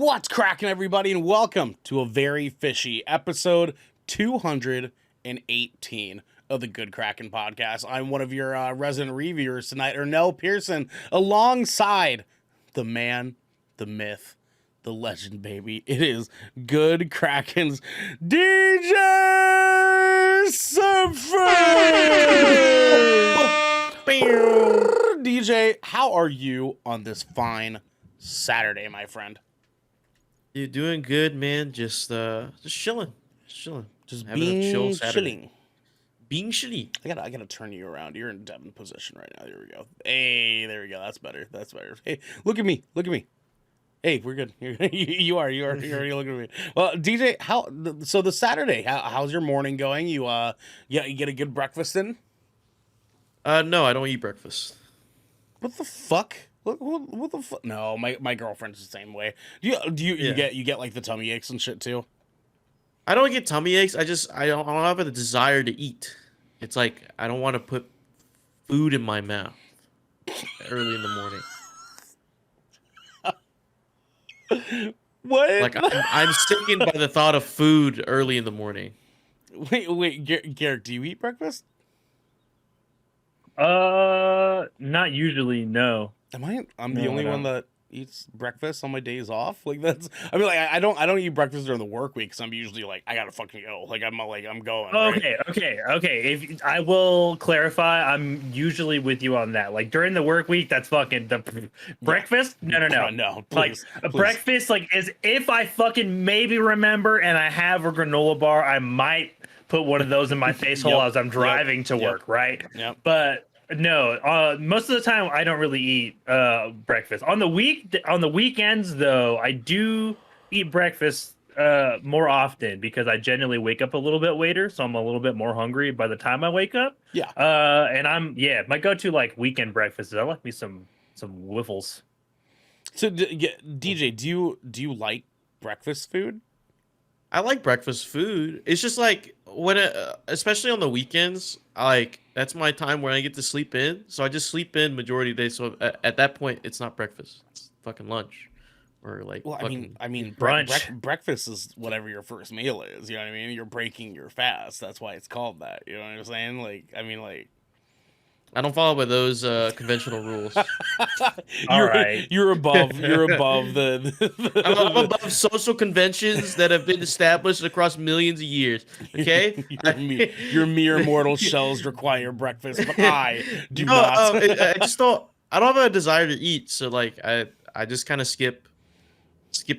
What's cracking, everybody, and welcome to a very fishy episode 218 of the Good Kraken podcast. I'm one of your resident reviewers tonight, Ernell Pearson, alongside the man, the myth, the legend, baby. It is Good Kraken's DJ DJ, how are you on this fine Saturday, my friend? You're doing good, man. Just chilling, Just having a chill Saturday. chilling. Being chilly. I gotta turn you around. You're in Devon position right now. There we go. Hey, there we go. That's better. Hey, look at me. Hey, we're good. You are looking at me. Well, DJ, so the Saturday, how's your morning going? You get a good breakfast in? No, I don't eat breakfast. What the fuck? What the fuck? No, my girlfriend's the same way. You get like the tummy aches and shit too? I don't get tummy aches. I don't have a desire to eat. It's like I don't want to put food in my mouth early in the morning. What? Like I'm sickened by the thought of food early in the morning. Wait, Garrick, do you eat breakfast? Not usually, no. I'm the only one that eats breakfast on my days off. Like I don't eat breakfast during the work week because I'm usually like I gotta fucking go. I'm going. Okay. If I will clarify, I'm usually with you on that. Like during the work week, that's fucking the breakfast. No. No, Please. please. Breakfast, is if I fucking maybe remember and I have a granola bar, I might put one of those in my face hole as I'm driving to work, right? Yep. But no, most of the time I don't really eat breakfast. On the weekends though, I do eat breakfast more often because I generally wake up a little bit later, so I'm a little bit more hungry by the time I wake up. Yeah. And my go-to weekend breakfast is I like me some wiffles. So DJ, do you like breakfast food? I like breakfast food. It's just like especially on the weekends, that's my time where I get to sleep in. So I just sleep in majority of the day. So at that point, it's not breakfast. It's fucking lunch, or I mean, brunch. Breakfast is whatever your first meal is. You know what I mean? You're breaking your fast. That's why it's called that. You know what I'm saying? I don't follow by those conventional rules. You're above the I'm above social conventions that have been established across millions of years. Okay, your mere mortal shells require breakfast, but I do not. I just don't. I don't have a desire to eat, so I just kind of skip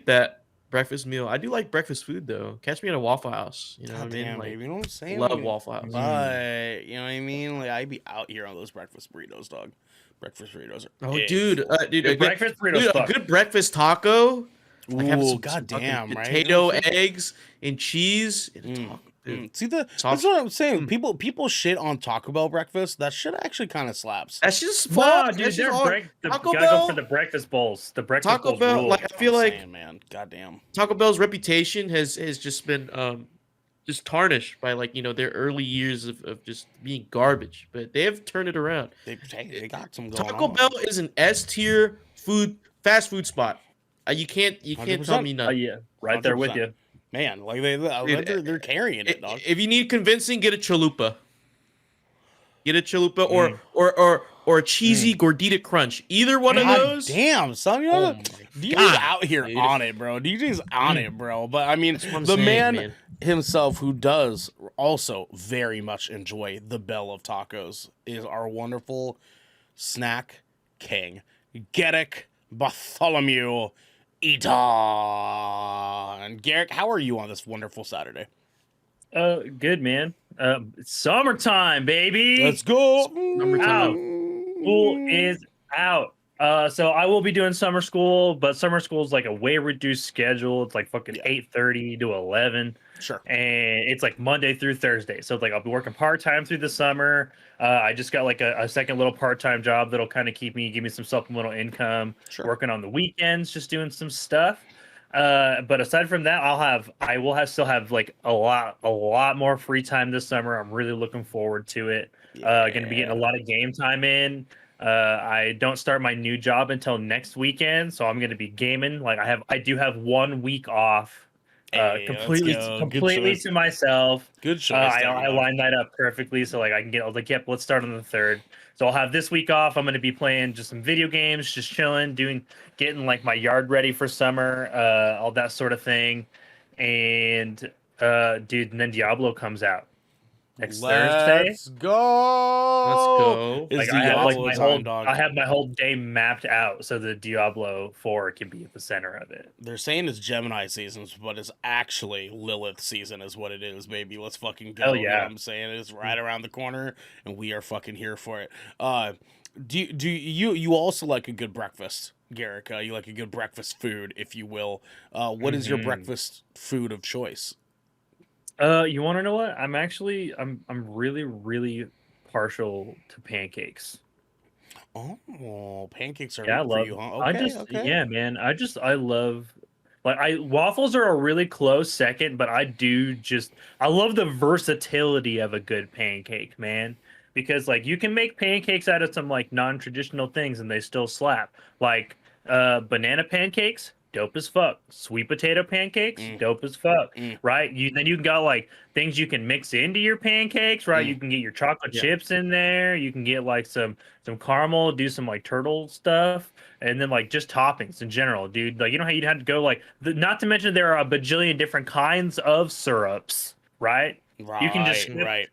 that breakfast meal. I do like breakfast food though. Catch me at a Waffle House. You know what I mean? Baby, you know what I'm saying? Love Waffle House. But you know what I mean? I be out here on those breakfast burritos, dog. Breakfast burritos are dude, a breakfast burritos. A good breakfast taco. Ooh, goddamn, right? Potato, eggs, and cheese. And taco, See that's what I'm saying. People shit on Taco Bell breakfast. That shit actually kind of slaps. That's just Wow, fun. dude, Taco gotta Bell go for the breakfast bowls. The breakfast Taco bowls Bell, rule. I feel like man, goddamn. Taco Bell's reputation has just been just tarnished by their early years of just being garbage, but they have turned it around. They got some going Taco on. Bell is an S tier fast food spot. You can't tell me nothing. Yeah, right there with 100%. you. Man, they're carrying it, dog. If you need convincing, get a chalupa. Get a chalupa or a cheesy gordita crunch. Either one of those. Damn, son, DJ's out here on it, bro. DJ's on it, bro. But I mean, the man himself, who does also very much enjoy the bell of tacos, is our wonderful snack king, Garrick Bartholomew Eaton. Garrick, how are you on this wonderful Saturday? Good, man. Summertime, baby. Let's go. School is out. So I will be doing summer school, but summer school is a way reduced schedule. It's fucking 8:30 to 11. Sure. And it's Monday through Thursday. So I'll be working part-time through the summer. I just got a second little part-time job that'll kind of give me some supplemental income. Sure. Working on the weekends, just doing some stuff. But aside from that, I will still have a lot more free time this summer. I'm really looking forward to it. Going to be getting a lot of game time in. I don't start my new job until next weekend, so I'm gonna be gaming. Like I do have 1 week off, Hey, let's go. Good completely choice. to myself. Good choice. I lined that up perfectly, so like I can get. I was like, yep, let's start on the 3rd. So I'll have this week off. I'm gonna be playing just some video games, just chilling, getting like my yard ready for summer, all that sort of thing. And dude, and then Diablo comes out next Thursday. Let's go. Let's go. It's Like I have like Diablo my time, whole dog. I have my whole day mapped out so the Diablo 4 can be at the center of it. They're saying it's Gemini seasons, but it's actually Lilith season is what it is, baby. Let's fucking go. Hell You know yeah. what I'm saying? It's right around the corner, and we are fucking here for it. Do you also like a good breakfast, Garrick? You like a good breakfast food, if you will. What is your breakfast food of choice? You want to know what? I'm really really partial to pancakes. Oh, pancakes are Yeah, I meant for love. you, huh? Okay. Yeah, man. I love. Like I waffles are a really close second, but I love the versatility of a good pancake, man. Because like you can make pancakes out of some like non-traditional things and they still slap. Like banana pancakes, dope as fuck. Sweet potato pancakes, dope as fuck. Mm. Right? You got like things you can mix into your pancakes, right? You can get your chocolate chips in there. You can get like some caramel, do some like turtle stuff, and then like just toppings in general, dude. Like you know how you'd have to go like not to mention there are a bajillion different kinds of syrups, right? You can just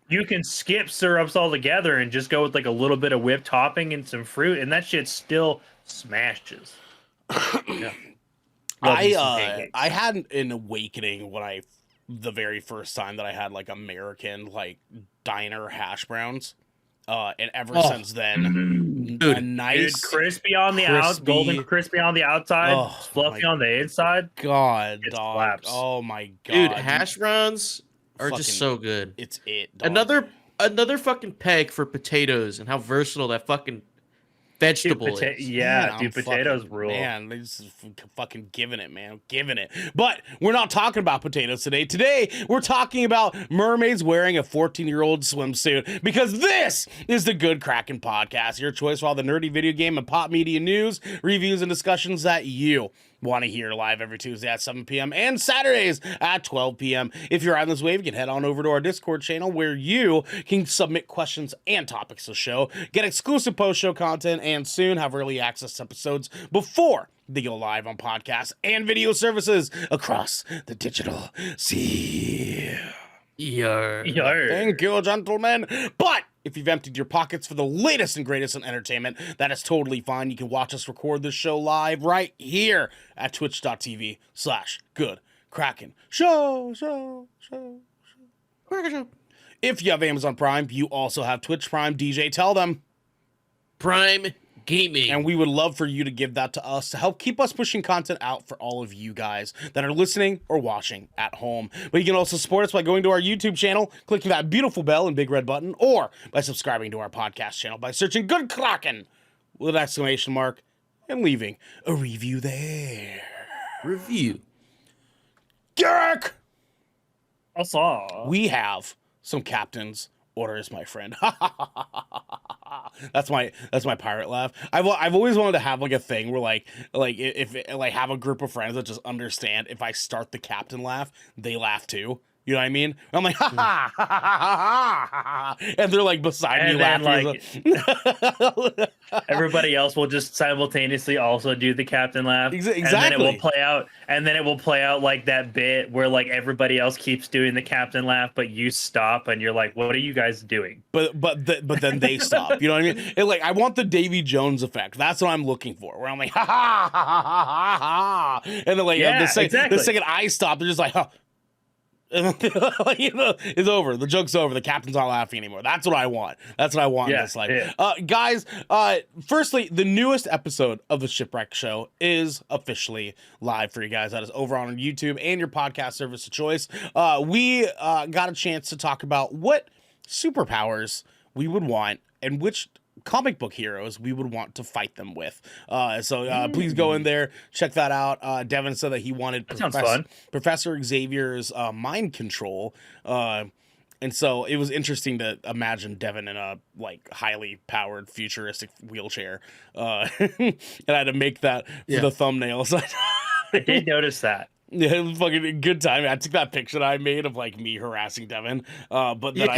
you can skip syrups altogether and just go with like a little bit of whipped topping and some fruit, and that shit still smashes. Yeah. I had an awakening when the very first time that I had like American like diner hash browns. And ever since then, dude, a nice crispy on the out, golden crispy on the outside, fluffy on the inside. God, it dog. Slaps. Oh my god, dude, hash browns are just so good. It's dog. Another fucking peg for potatoes and how versatile that fucking vegetable is. Yeah, man, dude, potatoes rule. Man, they just fucking giving it, man, giving it. But we're not talking about potatoes today. Today, we're talking about mermaids wearing a 14-year-old swimsuit because this is the Good Kraken podcast, your choice for all the nerdy video game and pop media news, reviews, and discussions that you want to hear live every Tuesday at 7 p.m. and Saturdays at 12 p.m. If you're on this wave, you can head on over to our Discord channel where you can submit questions and topics to the show, get exclusive post-show content, and soon have early access episodes before they go live on podcasts and video services across the digital sea. Yarr. Thank you, gentlemen. But if you've emptied your pockets for the latest and greatest in entertainment, that is totally fine. You can watch us record this show live right here at twitch.tv/Good Kraken Show. Kraken Show. If you have Amazon Prime, you also have Twitch Prime. DJ, tell them. Prime Gaming. And we would love for you to give that to us to help keep us pushing content out for all of you guys that are listening or watching at home. But you can also support us by going to our YouTube channel, clicking that beautiful bell and big red button, or by subscribing to our podcast channel by searching Good Kraken with an exclamation mark and leaving a review there. Review. Garrick! I saw. We have some captain's orders, my friend. That's my pirate laugh. I've always wanted to have like a thing where like if have a group of friends that just understand if I start the captain laugh, they laugh too. You know what I mean? I'm like, ha ha ha ha ha, and they're like beside me laughing. Like, everybody else will just simultaneously also do the captain laugh. Exactly. And then it will play out, like that bit where like everybody else keeps doing the captain laugh, but you stop and you're like, what are you guys doing? But then they stop. You know what I mean? I want the Davy Jones effect. That's what I'm looking for. Where I'm like, ha ha ha ha ha ha, and then the second I stop, they're just like, huh. It's over. The joke's over. The captain's not laughing anymore. That's what I want. That's what I want in this life. Yeah. Guys, firstly, the newest episode of the Shipwreck Show is officially live for you guys. That is over on YouTube and your podcast service of choice. We got a chance to talk about what superpowers we would want and which comic book heroes we would want to fight them with. So please go in there, check that out. Devin said that he wanted Professor Xavier's mind control And so it was interesting to imagine Devin in a like highly powered futuristic wheelchair. And I had to make that for the thumbnail. So I did notice that. Yeah, it was fucking a good time. I took that picture that I made of like me harassing Devin. But then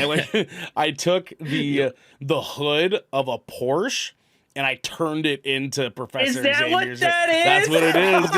I took the hood of a Porsche and I turned it into Professor Xavier's. Is that what that is? That's what it is,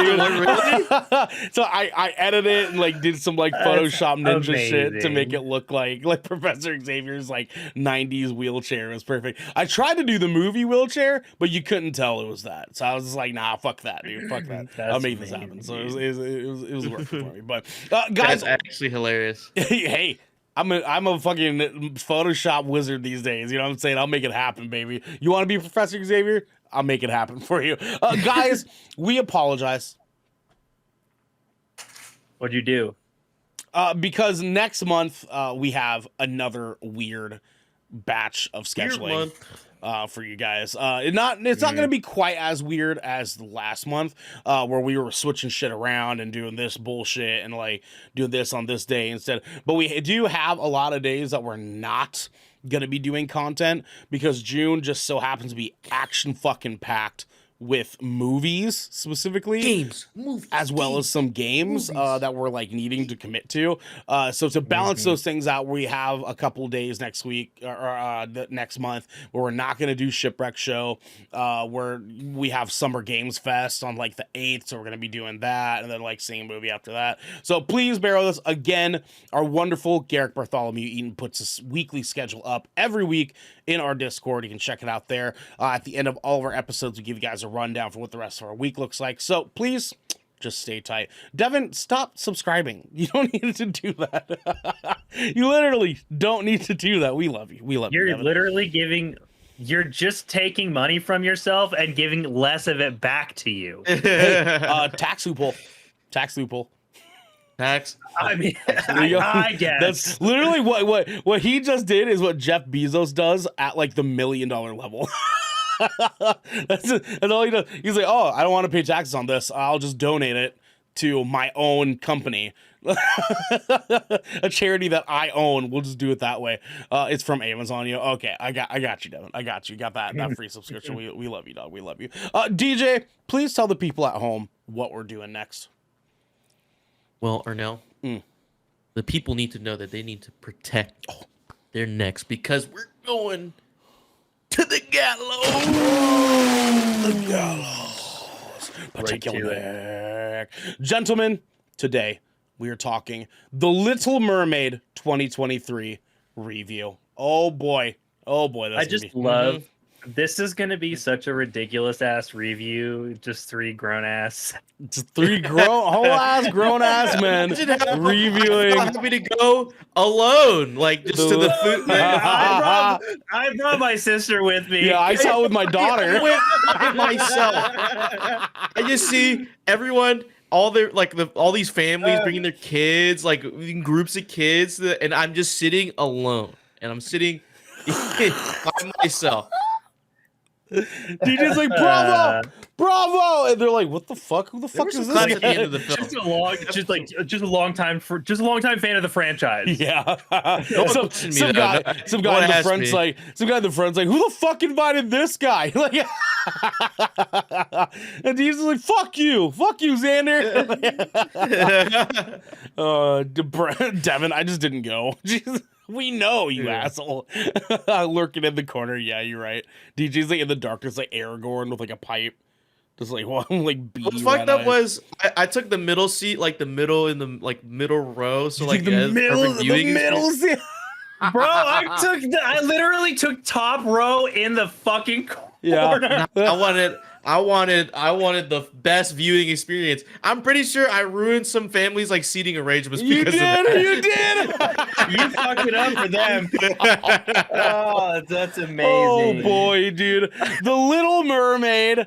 dude. So I edited it and like did some like Photoshop ninja shit to make it look like Professor Xavier's like 90s wheelchair. It was perfect. I tried to do the movie wheelchair, but you couldn't tell it was that. So I was just like, nah, fuck that, dude. Fuck that. I'll make this happen. So it was working for me. But guys, that's actually hilarious. Hey. I'm a fucking Photoshop wizard these days. You know what I'm saying? I'll make it happen, baby. You want to be Professor Xavier? I'll make it happen for you. Guys, we apologize. What'd you do? Because next month we have another weird batch of scheduling for you guys. It's not going to be quite as weird as last month, where we were switching shit around and doing this bullshit and like doing this on this day instead. But we do have a lot of days that we're not going to be doing content because June just so happens to be action fucking packed with movies specifically, games, movies, as well as some games that we're like needing to commit to. So to balance those things out, we have a couple days next week or the next month where we're not going to do Shipwreck Show, where we have Summer Games Fest on like the 8th. So we're going to be doing that and then like seeing a movie after that. So please bear with us. Again, our wonderful Garrick Bartholomew Eaton puts this weekly schedule up every week in our Discord. You can check it out there. At the end of all of our episodes, we give you guys a rundown for what the rest of our week looks like. So please just stay tight. Devin, stop subscribing. You don't need to do that. You literally don't need to do that. We love you. We love you. You're literally you're just taking money from yourself and giving less of it back to you. Hey, tax loophole. I mean, I guess that's literally what he just did is what Jeff Bezos does at like the $1 million level. That's all he does. He's like, oh, I don't want to pay taxes on this. I'll just donate it to my own company, a charity that I own. We'll just do it that way. It's from Amazon. You know? Okay, I got you, Devin. I got you. Got that free subscription. We love you, dog. We love you. DJ, please tell the people at home what we're doing next. Well, Arnell, the people need to know that they need to protect their necks because we're going to the gallows. The gallows. Protect your neck. Gentlemen, today we are talking The Little Mermaid 2023 review. Oh boy. That's I just love this is going to be such a ridiculous ass review. Just three grown ass. Just three whole ass grown ass men reviewing. I'm happy to go alone, like just to the food. I brought my sister with me. Yeah, I saw it with my daughter. I went by myself. I just see everyone, all these families bringing their kids, like in groups of kids, and I'm just sitting alone, and I'm sitting by myself. DJ's like, bravo, and they're like, what the fuck? Who the fuck is this guy? At the end of the film. Just a long time fan of the franchise. Yeah. Some guy in the front's like, who the fuck invited this guy? Like, and DJ's like, fuck you, Xander. Devin, I just didn't go. Jesus. We know, you asshole. Lurking in the corner. Yeah, you're right. DJ's like in the darkness, like Aragorn with like a pipe. Just like beating. What's fucked up was I took the middle seat, like the middle in the middle row. So like the middle seat. Bro, I literally took top row in the fucking corner. Yeah. I wanted the best viewing experience. I'm pretty sure I ruined some families' like seating arrangements because of that. You did. You fucked it up for them. Oh, that's amazing. Oh boy, dude. The Little Mermaid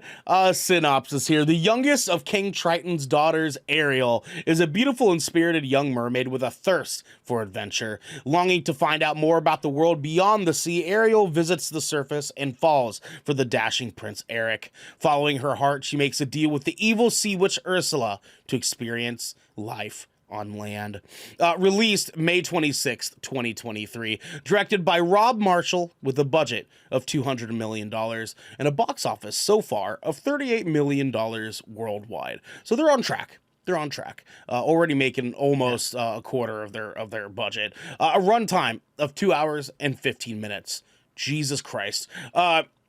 synopsis here. The youngest of King Triton's daughters, Ariel, is a beautiful and spirited young mermaid with a thirst for adventure. Longing to find out more about the world beyond the sea, Ariel visits the surface and falls for the dashing Prince Eric. Following her heart, she makes a deal with the evil sea witch Ursula to experience life on land. Released May 26th, 2023. Directed by Rob Marshall with a budget of $200 million and a box office so far of $38 million worldwide. So they're on track. They're on track. Already making almost a quarter of their budget. A runtime of 2 hours and 15 minutes. Jesus Christ.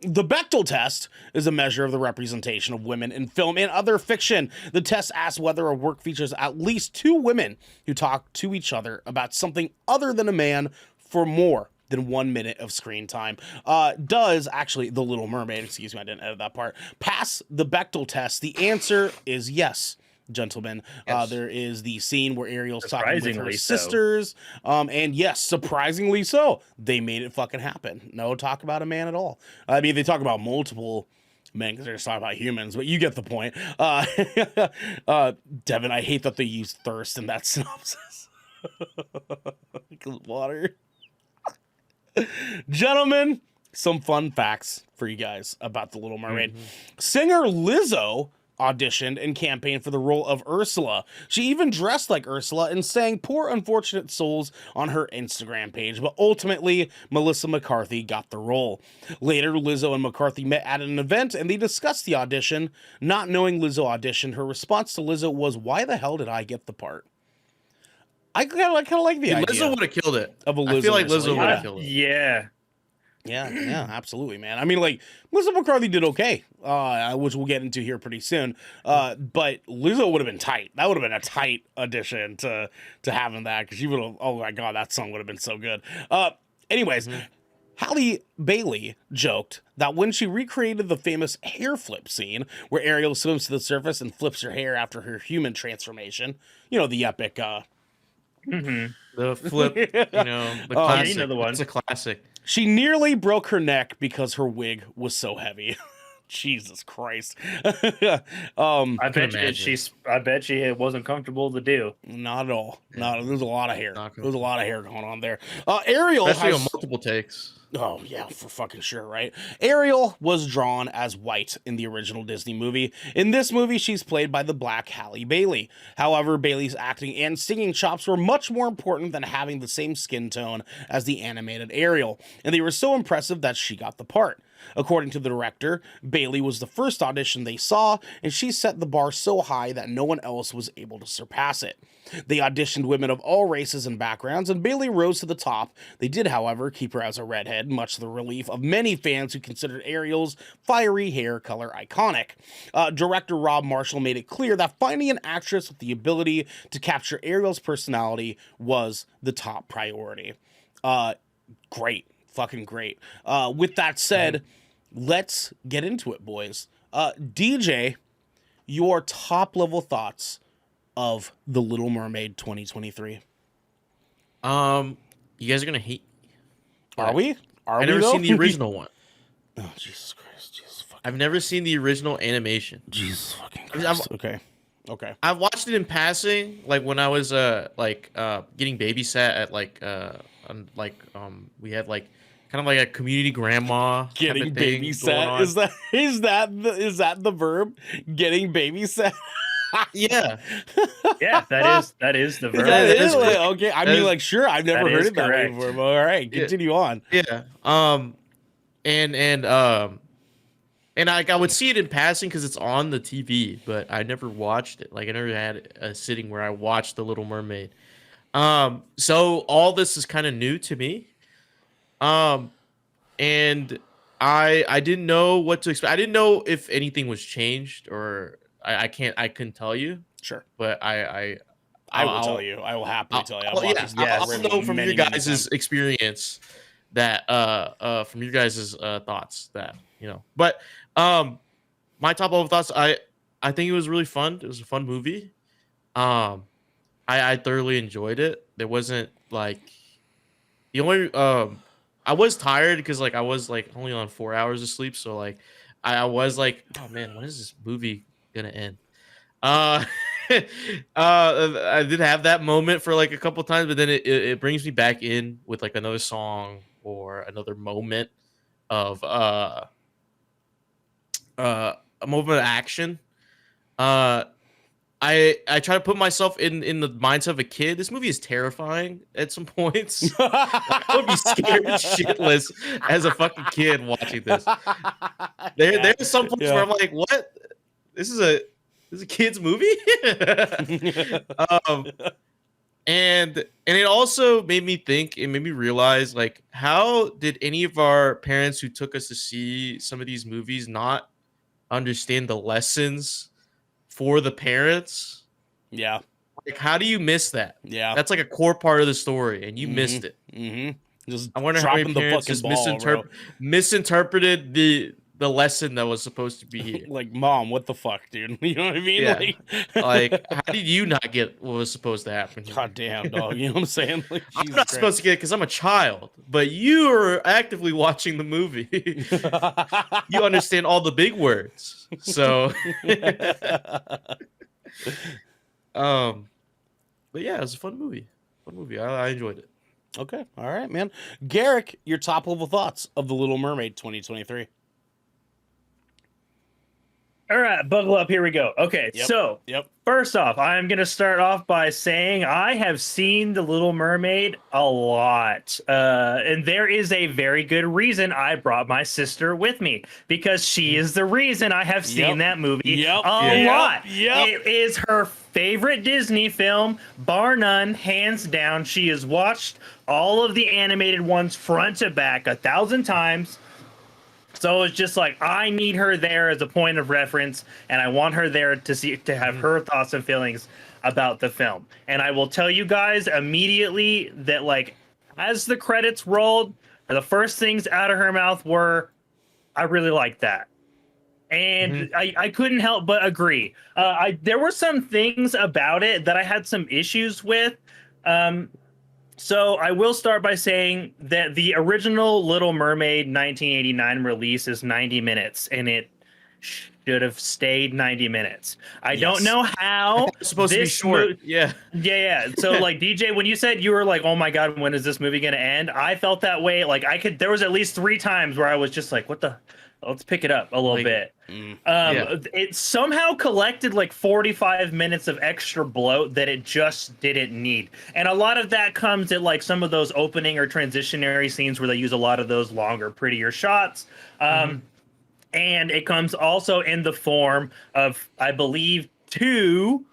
The Bechdel test is a measure of the representation of women in film and other fiction. The test asks whether a work features at least two women who talk to each other about something other than a man for more than 1 minute of screen time. Does actually The Little Mermaid, excuse me, I didn't edit that part, pass the Bechdel test? The answer is yes. Gentlemen, Yes. there is the scene where Ariel's talking with her Surprisingly sisters, and yes, surprisingly so, they made it fucking happen. No talk about a man at all. I mean, they talk about multiple men because they're just talking about humans, but you get the point. Devin, I hate that they use thirst in that synopsis. Water. Gentlemen, some fun facts for you guys about The Little Mermaid. Singer Lizzo auditioned and campaigned for the role of Ursula. She even dressed like Ursula and sang Poor Unfortunate Souls on her Instagram page, but ultimately, Melissa McCarthy got the role. Later, Lizzo and McCarthy met at an event and they discussed the audition. Not knowing Lizzo auditioned, her response to Lizzo was, "Why the hell did I get the part?" I kind of like the idea. Lizzo would have killed it. Of a Lizzo I feel like Ursula, Lizzo would have killed it. Yeah. Yeah, absolutely, man. I mean, like, Melissa McCarthy did okay, which we'll get into here pretty soon. But Lizzo would have been tight. That would have been a tight addition to having that, because she would have, oh my God, that song would have been so good. Anyways, Halle Bailey joked that when she recreated the famous hair flip scene where Ariel swims to the surface and flips her hair after her human transformation, you know, the epic... The flip, you know, the classic. you know the one. It's a classic. She nearly broke her neck because her wig was so heavy. Jesus Christ. I bet imagine. I bet she wasn't comfortable to do. Not at all. No, there's a lot of hair. Not There's a lot of hair going on there. Ariel Especially has... on multiple takes. Oh, yeah, for fucking sure, right? Ariel was drawn as white in the original Disney movie. In this movie, she's played by the black Halle Bailey. However, Bailey's acting and singing chops were much more important than having the same skin tone as the animated Ariel, and they were so impressive that she got the part. According to the director, Bailey was the first audition they saw, and she set the bar so high that no one else was able to surpass it. They auditioned women of all races and backgrounds, and Bailey rose to the top. They did, however, keep her as a redhead, much to the relief of many fans who considered Ariel's fiery hair color iconic. Director Rob Marshall made it clear that finding an actress with the ability to capture Ariel's personality was the top priority. Great. Fucking great. With that said, let's get into it, boys. DJ, your top level thoughts of The Little Mermaid 2023. You guys are gonna hate me. Are we? I've never seen the original one. Oh, Jesus Christ. Jesus fucking, I've never seen the original animation. Jesus fucking Christ. Okay. I've watched it in passing, like when I was getting babysat at we had like kind of like a community grandma Getting thing going babysat. on. Is that the verb? Getting babysat? Yeah. Yeah, that is the verb. That That is is like, correct. okay. I That mean, is- like, sure, I've never that heard is it that way correct. before. But all right, continue on. Yeah. And I would see it in passing because it's on the TV, but I never watched it. Like I never had a sitting where I watched The Little Mermaid. So all this is kind of new to me. And I didn't know what to expect. I didn't know if anything was changed, or I couldn't tell you. Sure. But I will tell you. I will happily tell you. I've watched this I'll movie know from many, your many guys' times. experience that from your guys' thoughts that But my top level thoughts, I think it was really fun. It was a fun movie. I thoroughly enjoyed it. There wasn't like the only I was tired because like I was like only on 4 hours of sleep, so like I was like, oh man, when is this movie gonna end? I did have that moment for like a couple times, but then it brings me back in with like another song or another moment of a moment of action. I try to put myself in the mindset of a kid. This movie is terrifying at some points. I would be scared shitless as a fucking kid watching this. There's some points where I'm like, what? This is a kid's movie? um, and it also made me think, it made me realize, like, how did any of our parents who took us to see some of these movies not understand the lessons for the parents? Yeah. Like, how do you miss that? Yeah. That's like a core part of the story, and you missed it. Just I wonder how many parents just misinterpreted the lesson that was supposed to be here. Like, Mom, what the fuck, dude? You know what I mean? Yeah. Like, how did you not get what was supposed to happen here? God damn, dog. You know what I'm saying? Like, I'm not supposed to get it because I'm a child, but you are actively watching the movie. You understand all the big words. So, but yeah, it was a fun movie. I enjoyed it. Okay. All right, man. Garrick, your top level thoughts of The Little Mermaid 2023. All right, buckle up. Here we go. Okay, so first off, I'm going to start off by saying I have seen The Little Mermaid a lot. And there is a very good reason I brought my sister with me, because she is the reason I have seen that movie a lot. It is her favorite Disney film, bar none, hands down. She has watched all of the animated ones front to back 1,000 times. So it's just like, I need her there as a point of reference, and I want her there to have her thoughts and feelings about the film. And I will tell you guys immediately that, like, as the credits rolled, the first things out of her mouth were, I really like that. And I couldn't help but agree. There were some things about it that I had some issues with. So I will start by saying that the original Little Mermaid 1989 release is 90 minutes, and it should have stayed 90 minutes. I don't know how. It's supposed to be short. Yeah. So, like, DJ, when you said you were like, oh my God, when is this movie going to end? I felt that way. Like, there was at least 3 times where I was just like, what the? Let's pick it up a little bit. It somehow collected like 45 minutes of extra bloat that it just didn't need. And a lot of that comes at like some of those opening or transitionary scenes where they use a lot of those longer, prettier shots. And it comes also in the form of, I believe, 2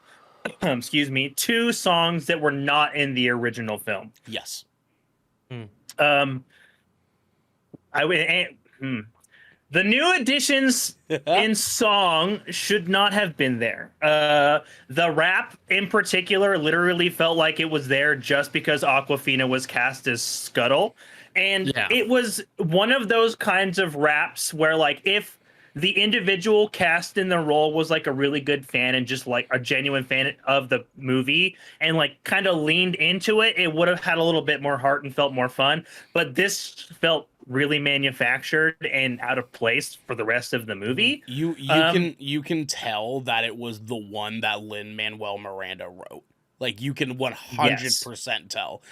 songs that were not in the original film. Yes. The new additions in song should not have been there. The rap in particular literally felt like it was there just because Awkwafina was cast as Scuttle. And it was one of those kinds of raps where, like, if the individual cast in the role was like a really good fan and just like a genuine fan of the movie and like kind of leaned into it, it would have had a little bit more heart and felt more fun. But this felt really manufactured and out of place for the rest of the movie. You can tell that it was the one that Lin-Manuel Miranda wrote. Like, you can 100% tell.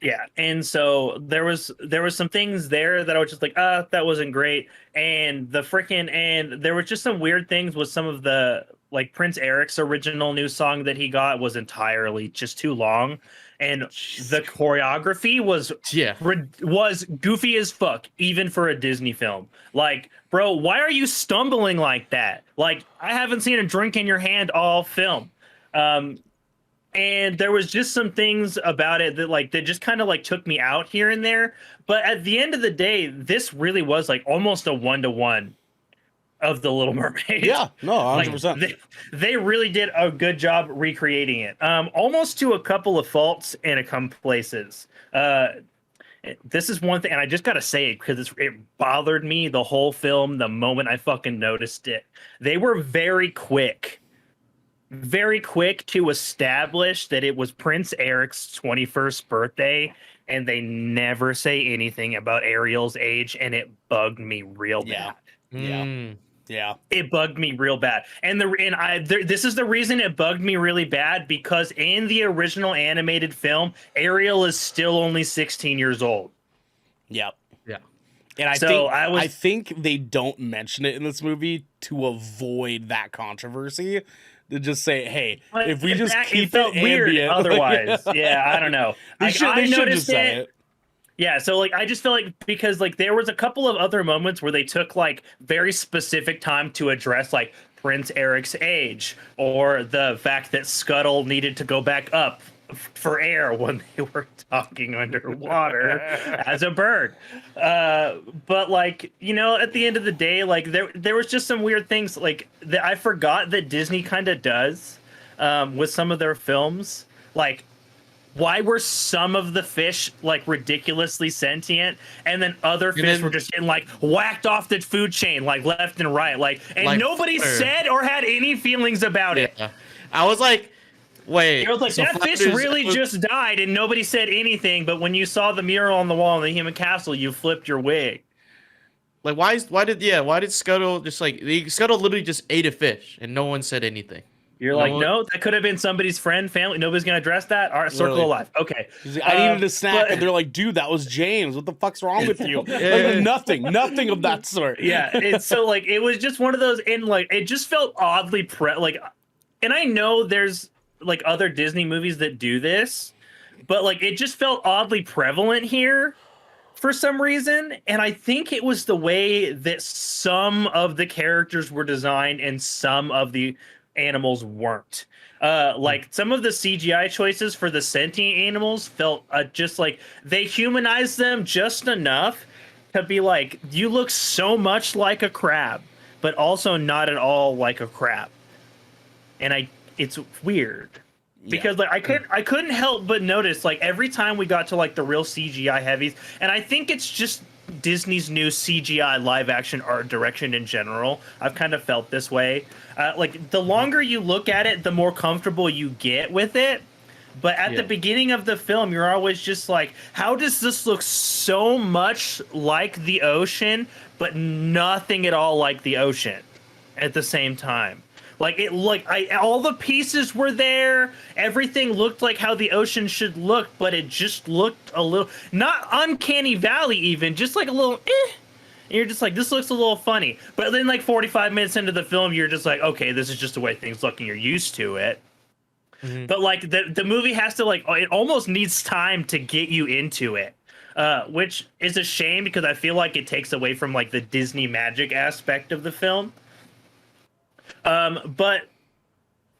Yeah, and so there was some things there that I was just like, that wasn't great. And there was just some weird things with some of the, like, Prince Eric's original new song that he got was entirely just too long. And the choreography was goofy as fuck, even for a Disney film. Like, bro, why are you stumbling like that? Like, I haven't seen a drink in your hand all film. And there was just some things about it that just kind of like took me out here and there. But at the end of the day, this really was like almost a 1-to-1 of The Little Mermaid. Yeah, no, 100%. Like, they really did a good job recreating it. Almost to a couple of faults in a couple places. This is one thing, and I just gotta say it because it bothered me the whole film the moment I fucking noticed it. They were very quick to establish that it was Prince Eric's 21st birthday, and they never say anything about Ariel'S age, and it bugged me real bad. Yeah. It bugged me real bad. This is the reason it bugged me really bad, because in the original animated film, Ariel is still only 16 years old. Yep. Yeah. And I think they don't mention it in this movie to avoid that controversy. to just say, hey, But if we just keep it felt it weird ambient, otherwise. Yeah, I don't know. They should just say it. Yeah, so like I just feel like because like there was a couple of other moments where they took like very specific time to address like Prince Eric's age or the fact that Scuttle needed to go back up for air when they were talking underwater as a bird. But like, you know, at the end of the day, like there was just some weird things like that I forgot that Disney kind of does with some of their films. Like, why were some of the fish like ridiculously sentient, and then other fish were just getting like whacked off the food chain like left and right, like and like, nobody said or had any feelings about it. I was like, wait, I was like, so that fish really just died, and nobody said anything. But when you saw the mural on the wall in the human castle, you flipped your wig. Like, why did Scuttle just like Scuttle literally just ate a fish and no one said anything? You're like, no, that could have been somebody's friend, family. Nobody's gonna address that. All right, circle of life. Okay. Like, I needed a snack, and they're like, dude, that was James. What the fuck's wrong with you? Like, nothing of that sort. Yeah, it's so like it was just one of those, and like it just felt oddly and I know there's like other Disney movies that do this, but like it just felt oddly prevalent here for some reason, and I think it was the way that some of the characters were designed and some of the animals weren't. Like some of the CGI choices for the sentient animals felt just like they humanized them just enough to be like, you look so much like a crab, but also not at all like a crab. And it's weird because like I couldn't help but notice like every time we got to like the real CGI heavies, and I think it's just Disney's new CGI live action art direction in general. I've kind of felt this way. Like the longer you look at it, the more comfortable you get with it. But at the beginning of the film, you're always just like, how does this look so much like the ocean, but nothing at all like the ocean at the same time? Like all the pieces were there. Everything looked like how the ocean should look, but it just looked a little, not uncanny valley even, just like a little And you're just like, this looks a little funny. But then like 45 minutes into the film, you're just like, okay, this is just the way things look and you're used to it. Mm-hmm. But like the movie has to like, it almost needs time to get you into it. Which is a shame because I feel like it takes away from like the Disney magic aspect of the film. But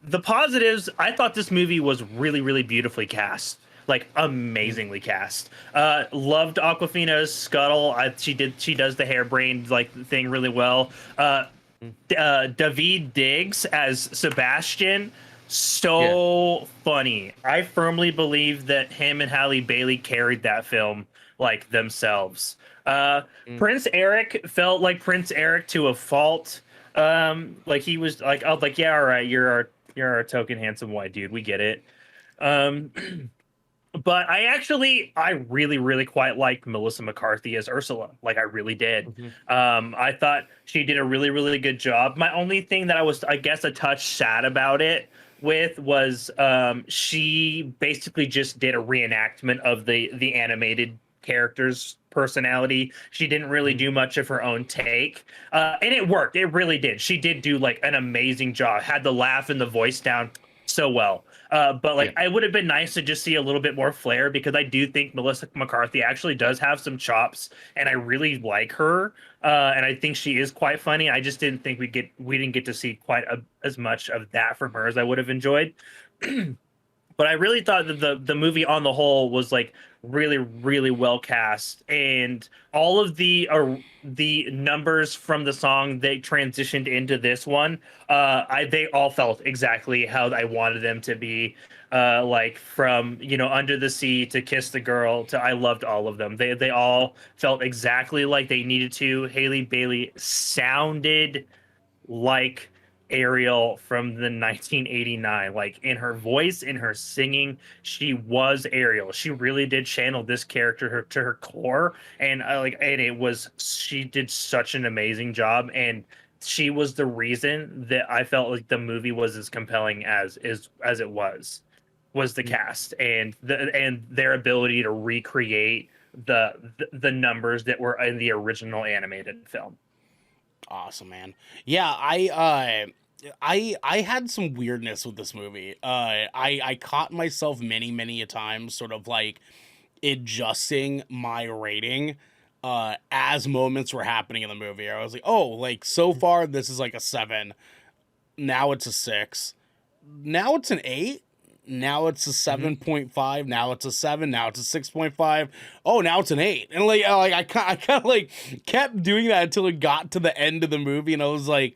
the positives, I thought this movie was really, really beautifully cast, like amazingly cast. Loved Awkwafina's Scuttle. She does the harebrained like thing really well. David Diggs as Sebastian, funny. I firmly believe that him and Halle Bailey carried that film like themselves. Prince Eric felt like Prince Eric to a fault. Like he was like, I was like, yeah, all right, you're our token handsome white dude, we get it. But I really, really quite liked Melissa McCarthy as Ursula. Like I really did. Mm-hmm. I thought she did a really, really good job. My only thing that I was, I guess, a touch sad about it with was she basically just did a reenactment of the animated character's personality. She didn't really do much of her own take, and it worked. It really did. She did do like an amazing job. Had the laugh and the voice down so well. But like, it would have been nice to just see a little bit more flair because I do think Melissa McCarthy actually does have some chops, and I really like her. And I think she is quite funny. I just didn't think we didn't get to see quite as much of that from her as I would have enjoyed. But I really thought that the movie on the whole was like really, really well cast, and all of the numbers from the song they transitioned into this one, they all felt exactly how I wanted them to be. Like from Under the Sea to Kiss the Girl to I loved all of them. They all felt exactly like they needed to. Halle Bailey sounded like Ariel from the 1989, like in her voice, in her singing, she was Ariel. She really did channel this character to her core, and she did such an amazing job, and she was the reason that I felt like the movie was as compelling as it was the cast and their ability to recreate the numbers that were in the original animated film. Awesome, man. Yeah, I had some weirdness with this movie. I caught myself many a times sort of like adjusting my rating as moments were happening in the movie. I was like, oh, like so far this is like a 7. Now it's a 6. Now it's an 8. Now it's a 7.5. Now it's a 7. Now it's a 6.5. Oh, now it's an 8. And I kind of like kept doing that until it got to the end of the movie, and I was like,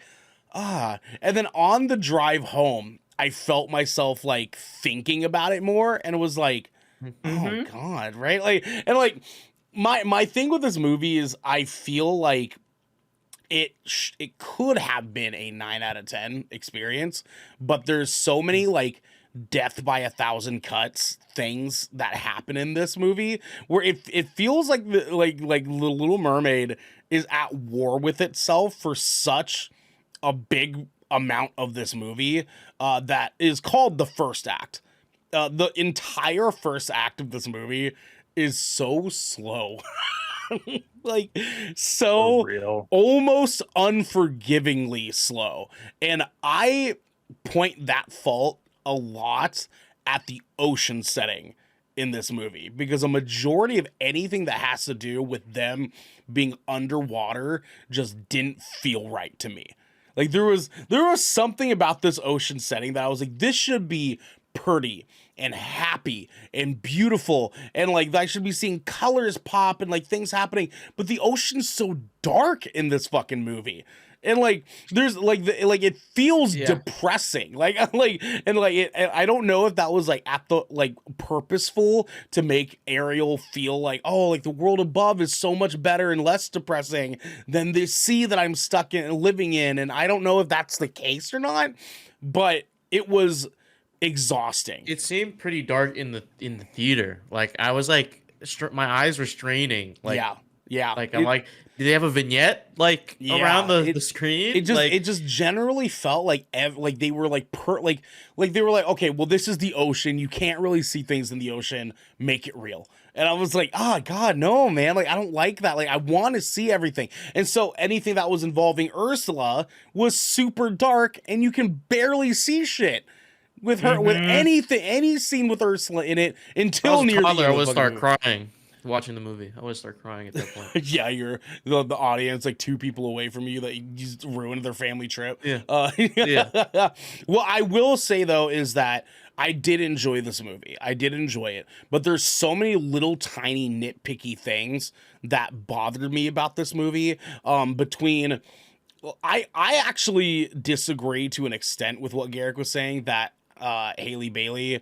ah. And then on the drive home, I felt myself like thinking about it more, and it was like, oh God, right? Like, and like my thing with this movie is I feel like it could have been a 9 out of 10 experience, but there's so many like death by 1,000 cuts things that happen in this movie where it feels like the Little Mermaid is at war with itself for such a big amount of this movie that is called the first act. The entire first act of this movie is so slow. Like so real. Almost unforgivingly slow. And I point that fault a lot at the ocean setting in this movie, because a majority of anything that has to do with them being underwater just didn't feel right to me. Like there was something about this ocean setting that I was like, this should be pretty and happy and beautiful, and like I should be seeing colors pop and like things happening, but the ocean's so dark in this fucking movie. And like there's like it feels depressing, and I don't know if that was like at the like purposeful to make Ariel feel like, oh, like the world above is so much better and less depressing than the sea that I'm stuck in and living in. And I don't know if that's the case or not, but it was exhausting. It seemed pretty dark in the theater. Like I was like, my eyes were straining. Like yeah. Like I'm like, do they have a vignette like around the screen? It just generally felt like they were like they were like, okay, well this is the ocean. You can't really see things in the ocean. Make it real. And I was like, oh God, no, man. Like I don't like that. Like I want to see everything. And so anything that was involving Ursula was super dark, and you can barely see shit with her with anything, any scene with Ursula in it until near the end. I would start crying watching the movie. I would start crying at that point. Yeah, you're the audience, like 2 people away from you that you just ruined their family trip. Yeah. Yeah. Well, I will say though is that I did enjoy this movie. I did enjoy it, but there's so many little tiny nitpicky things that bothered me about this movie. I actually disagree to an extent with what Garrick was saying, that Haley Bailey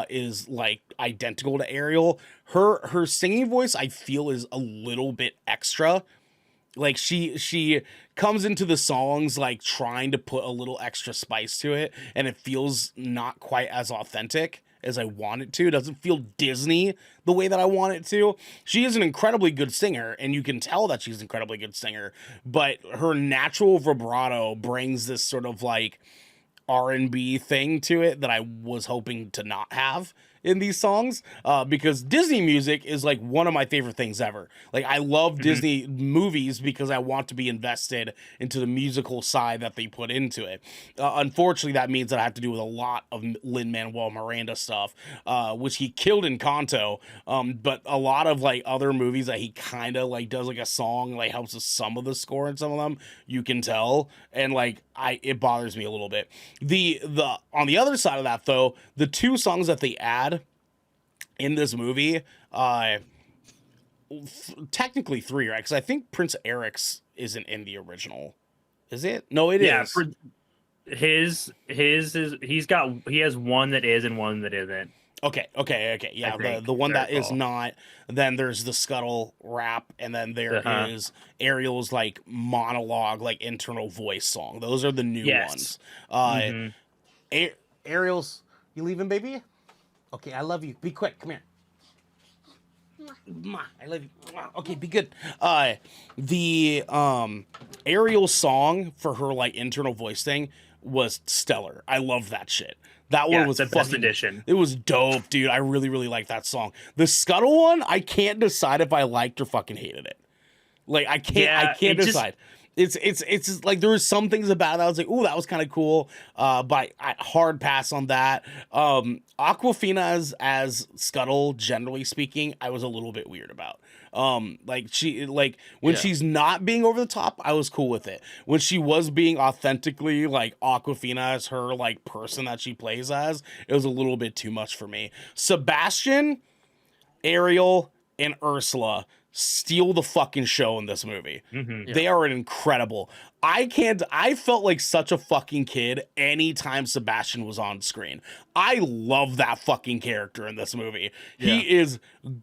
is like identical to Ariel. Her singing voice I feel is a little bit extra. Like she comes into the songs like trying to put a little extra spice to it, and it feels not quite as authentic as I want it to. It doesn't feel Disney the way that I want it to. She is an incredibly good singer, and you can tell that she's an incredibly good singer, but her natural vibrato brings this sort of like R&B thing to it that I was hoping to not have in these songs, because Disney music is like one of my favorite things ever. Like I love Disney movies because I want to be invested into the musical side that they put into it. Unfortunately, that means that I have to do with a lot of Lin-Manuel Miranda stuff, which he killed in Kanto. But a lot of like other movies that he kind of like does like a song, like helps with some of the score in some of them, you can tell. And like it bothers me a little bit. The on the other side of that though, the 2 songs that they add in this movie, technically 3, right? Because I think Prince Eric's isn't in the original. Is it? No, it is. His is he has one that is and one that isn't. Okay. Yeah, the one that is not. Then there's the Scuttle rap, and then there is Ariel's like monologue, like internal voice song. Those are the new ones. Ariel's, you leaving, baby? Okay, I love you. Be quick. Come here. I love you. Okay, be good. The Ariel song for her like internal voice thing was stellar. I love that shit. That one was the fucking best edition. It was dope, dude. I really, really like that song. The Scuttle one, I can't decide if I liked or fucking hated it. Like I can't decide. it's like there was some things about it I was like, ooh, that was kind of cool. But I hard pass on that. Aquafina as Scuttle, generally speaking, I was a little bit weird about. Like when she's not being over the top, I was cool with it. When she was being authentically like Aquafina as her like person that she plays as, it was a little bit too much for me. Sebastian, Ariel, and Ursula steal the fucking show in this movie. They are incredible. I felt like such a fucking kid anytime Sebastian was on screen. I love that fucking character in this movie. He is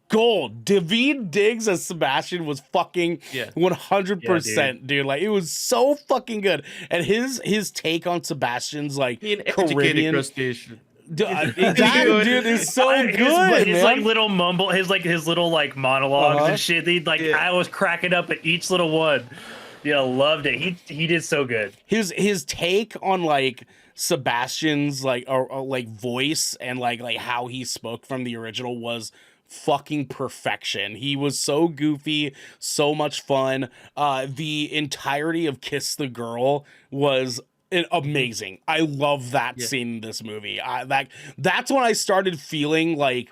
gold. Daveed Diggs as Sebastian was fucking 100%, dude. Like, it was so fucking good. And his take on Sebastian's like Caribbean crustacean. That dude is so good. His like little mumble, his little like monologues and shit. I was cracking up at each little one. Yeah, loved it. He did so good. His take on like Sebastian's like like voice and like how he spoke from the original was fucking perfection. He was so goofy, so much fun. The entirety of Kiss the Girl was amazing. I love that scene in this movie. That's when I started feeling like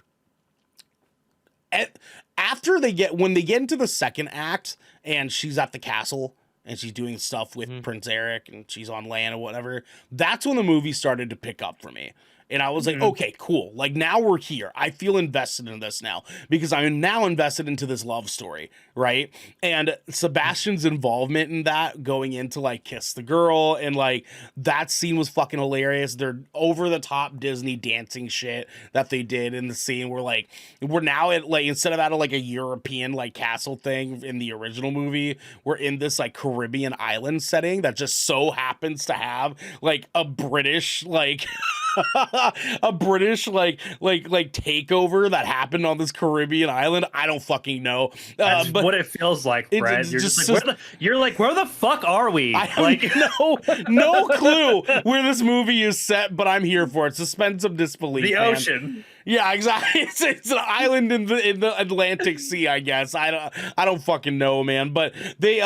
when they get into the second act and she's at the castle and she's doing stuff with Prince Eric and she's on land or whatever, that's when the movie started to pick up for me. And I was like, okay, cool. Like, now we're here. I feel invested in this now because I'm now invested into this love story, right? And Sebastian's involvement in that, going into like Kiss the Girl, and like that scene was fucking hilarious. They're over the top Disney dancing shit that they did in the scene where like we're now at like, instead of at like a European like castle thing in the original movie, we're in this like Caribbean island setting that just so happens to have like a British like a British like takeover that happened on this Caribbean island. I don't fucking know. That's what it feels like, Brad. You're like, where the fuck are we? I have no clue where this movie is set, but I'm here for it. Suspense of disbelief. The ocean. Yeah, exactly. It's an island in the Atlantic Sea, I guess. I don't fucking know, man. But they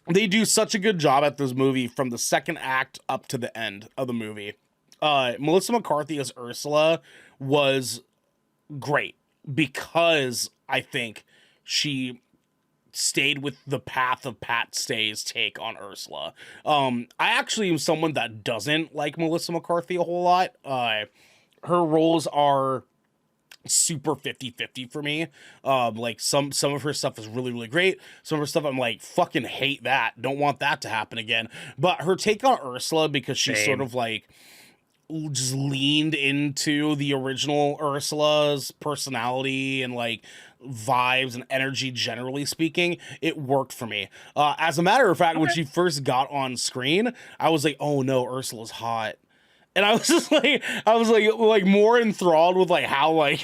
they do such a good job at this movie from the second act up to the end of the movie. Melissa McCarthy as Ursula was great because I think she stayed with the path of Pat Stay's take on Ursula. I actually am someone that doesn't like Melissa McCarthy a whole lot. Her roles are super 50-50 for me. Like some of her stuff is really, really great. Some of her stuff I'm like, fucking hate that. Don't want that to happen again. But her take on Ursula, because she's sort of like just leaned into the original Ursula's personality and like vibes and energy, generally speaking, it worked for me. As a matter of fact, when she first got on screen, I was like, oh no, Ursula's hot. And I was just like, more enthralled with like how like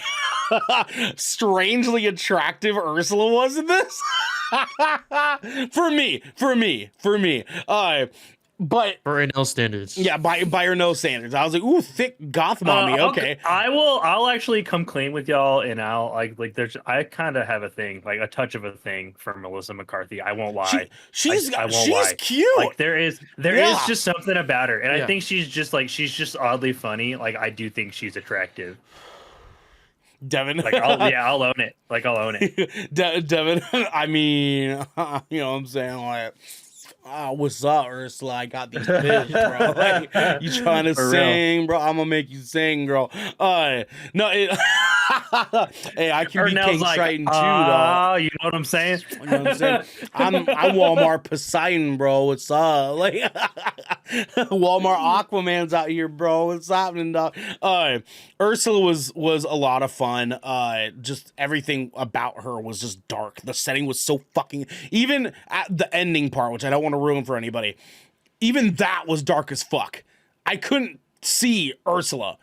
strangely attractive Ursula was in this. for me. But for Ariel'S standards, yeah, by Ariel'S standards, I was like, ooh, thick goth mommy. Okay, I'll actually come clean with y'all, and I'll I kind of have a thing, like a touch of a thing for Melissa McCarthy. I won't lie. She's cute. Like there is just something about her, and I think she's just oddly funny. Like I do think she's attractive. Devin, like I'll own it. Like I'll own it. Devin, I mean, you know what I'm saying, like. Oh, what's up, Ursula? I got these pills, bro. Like, you trying to sing, bro? I'm gonna make you sing, girl. No, hey, I can be King Triton too, though. You know what I'm saying? You know what I'm saying? I'm Walmart Poseidon, bro. What's up? Like, Walmart Aquaman's out here, bro. What's happening, dog? Ursula was a lot of fun. Just everything about her was just dark. The setting was so fucking. Even at the ending part, which I don't want to ruin for anybody, even that was dark as fuck. I couldn't see Ursula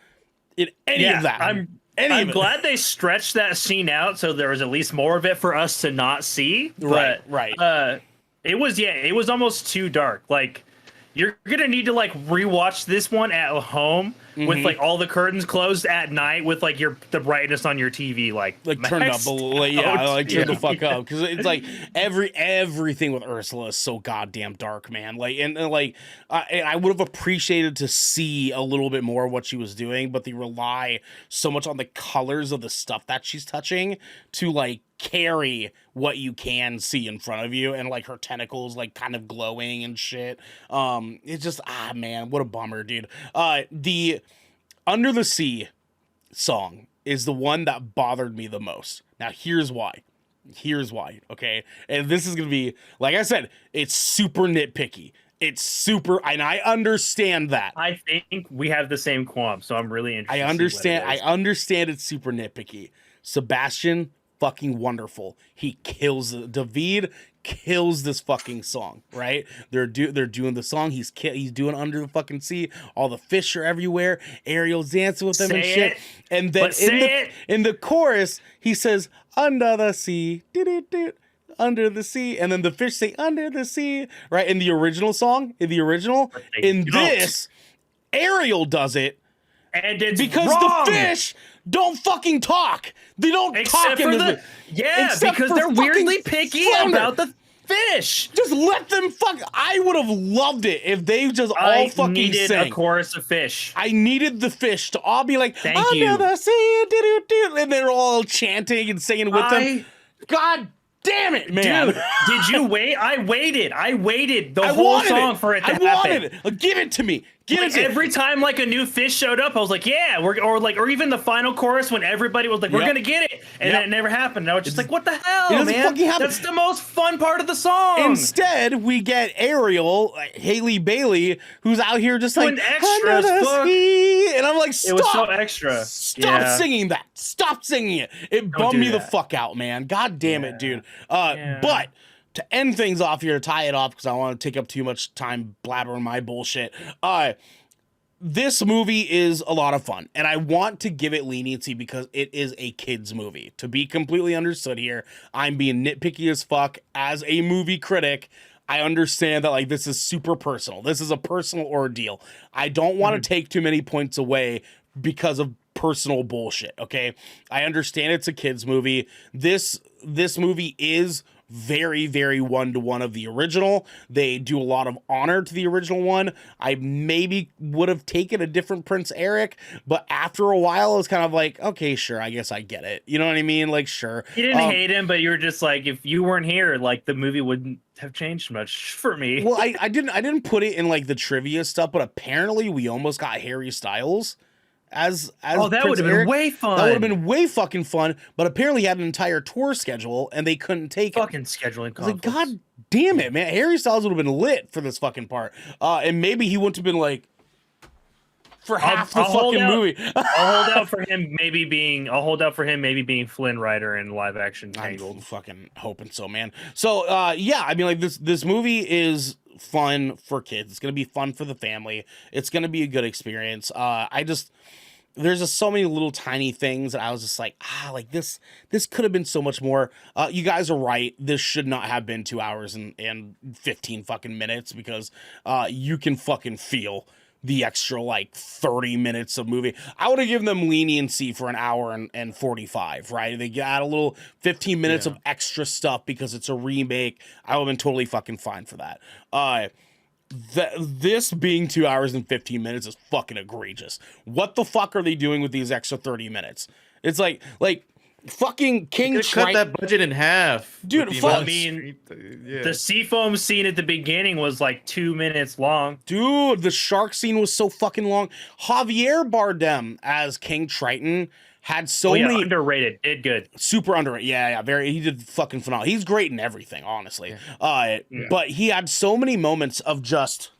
in any of that. I'm glad they stretched that scene out so there was at least more of it for us to not see. Right. It was almost too dark. Like, you're gonna need to like rewatch this one at home with like all the curtains closed at night with like the brightness on your TV like turned up a little, turn the fuck up, because it's like everything with Ursula is so goddamn dark, man. Like and like I would have appreciated to see a little bit more of what she was doing, but they rely so much on the colors of the stuff that she's touching to like carry what you can see in front of you, and like her tentacles like kind of glowing and shit. It's just man, what a bummer, dude. The Under the Sea song is the one that bothered me the most. Now here's why, okay? And this is gonna be, like I said, it's super nitpicky. It's super, and I understand that. I think we have the same qualm, so I'm really interested. I understand it's super nitpicky. Sebastian, fucking wonderful. He kills David kills this fucking song, right? They're doing the song. He's doing Under the fucking Sea. All the fish are everywhere. Ariel's dancing with them and shit. And then in the chorus, he says, "Under the sea, under the sea," and then the fish say "under the sea," right? In the original song, in this, Ariel does it, and it's because wrong. The fish don't fucking talk. They don't talk in this. Because they're weirdly picky about the fish. Just let them fuck. I would have loved it if they just all fucking needed sang. A chorus of fish. I needed the fish to all be like, Thank "Under you. the sea," and they're all chanting and singing with them. God damn it, man. Dude, did you wait? I waited the whole song for it to happen. I wanted it. Give it to me. Every time like a new fish showed up, I was like, yeah, or even the final chorus when everybody was like, we're gonna get it, and then it never happened. And I was just like, what the hell, man? That's the most fun part of the song. Instead, we get Ariel, Haley Bailey, who's out here just like extras, and I'm like, stop! It was so extra. Stop singing that. Stop singing it. It bummed me the fuck out, man. God damn it, dude. But to end things off here, tie it off, because I don't want to take up too much time blabbering my bullshit. This movie is a lot of fun, and I want to give it leniency because it is a kid's movie. To be completely understood here, I'm being nitpicky as fuck. As a movie critic, I understand that like this is super personal. This is a personal ordeal. I don't want to take too many points away because of personal bullshit, okay? I understand it's a kid's movie. This movie is very, very one-to-one of the original. They do a lot of honor to the original one. I maybe would have taken a different Prince Eric, but after a while, it's kind of like, okay, sure, I guess I get it. You know what I mean? Like, sure. You didn't hate him, but you were just like, if you weren't here, like, the movie wouldn't have changed much for me. Well, I didn't put it in, like, the trivia stuff, but apparently we almost got Harry Styles as that would have been way fun. That would have been way fucking fun, but apparently he had an entire tour schedule and they couldn't take fucking scheduling conflicts. Like, God damn it, man. Harry Styles would have been lit for this fucking part. And maybe he wouldn't have been like for half the fucking movie. I'll hold out for him maybe being Flynn Rider in live action Tangled. I'm fucking hoping so, man. So yeah, I mean, like this movie is fun for kids. It's gonna be fun for the family. It's gonna be a good experience. There's just so many little tiny things that I was just like, like this could have been so much more. You guys are right. This should not have been 2 hours and 15 fucking minutes, because you can fucking feel the extra like 30 minutes of movie. I would have given them leniency for an hour and 45, right? They got a little 15 minutes of extra stuff because it's a remake. I would have been totally fucking fine for that. This being 2 hours and 15 minutes is fucking egregious. What the fuck are they doing with these extra 30 minutes? It's like fucking King cut that budget in half, dude. The seafoam scene at the beginning was like 2 minutes long. Dude, the shark scene was so fucking long. Javier Bardem as King Triton had so many underrated. Did good. Super underrated. Yeah, very. He did fucking phenomenal. He's great in everything, honestly. But he had so many moments of just.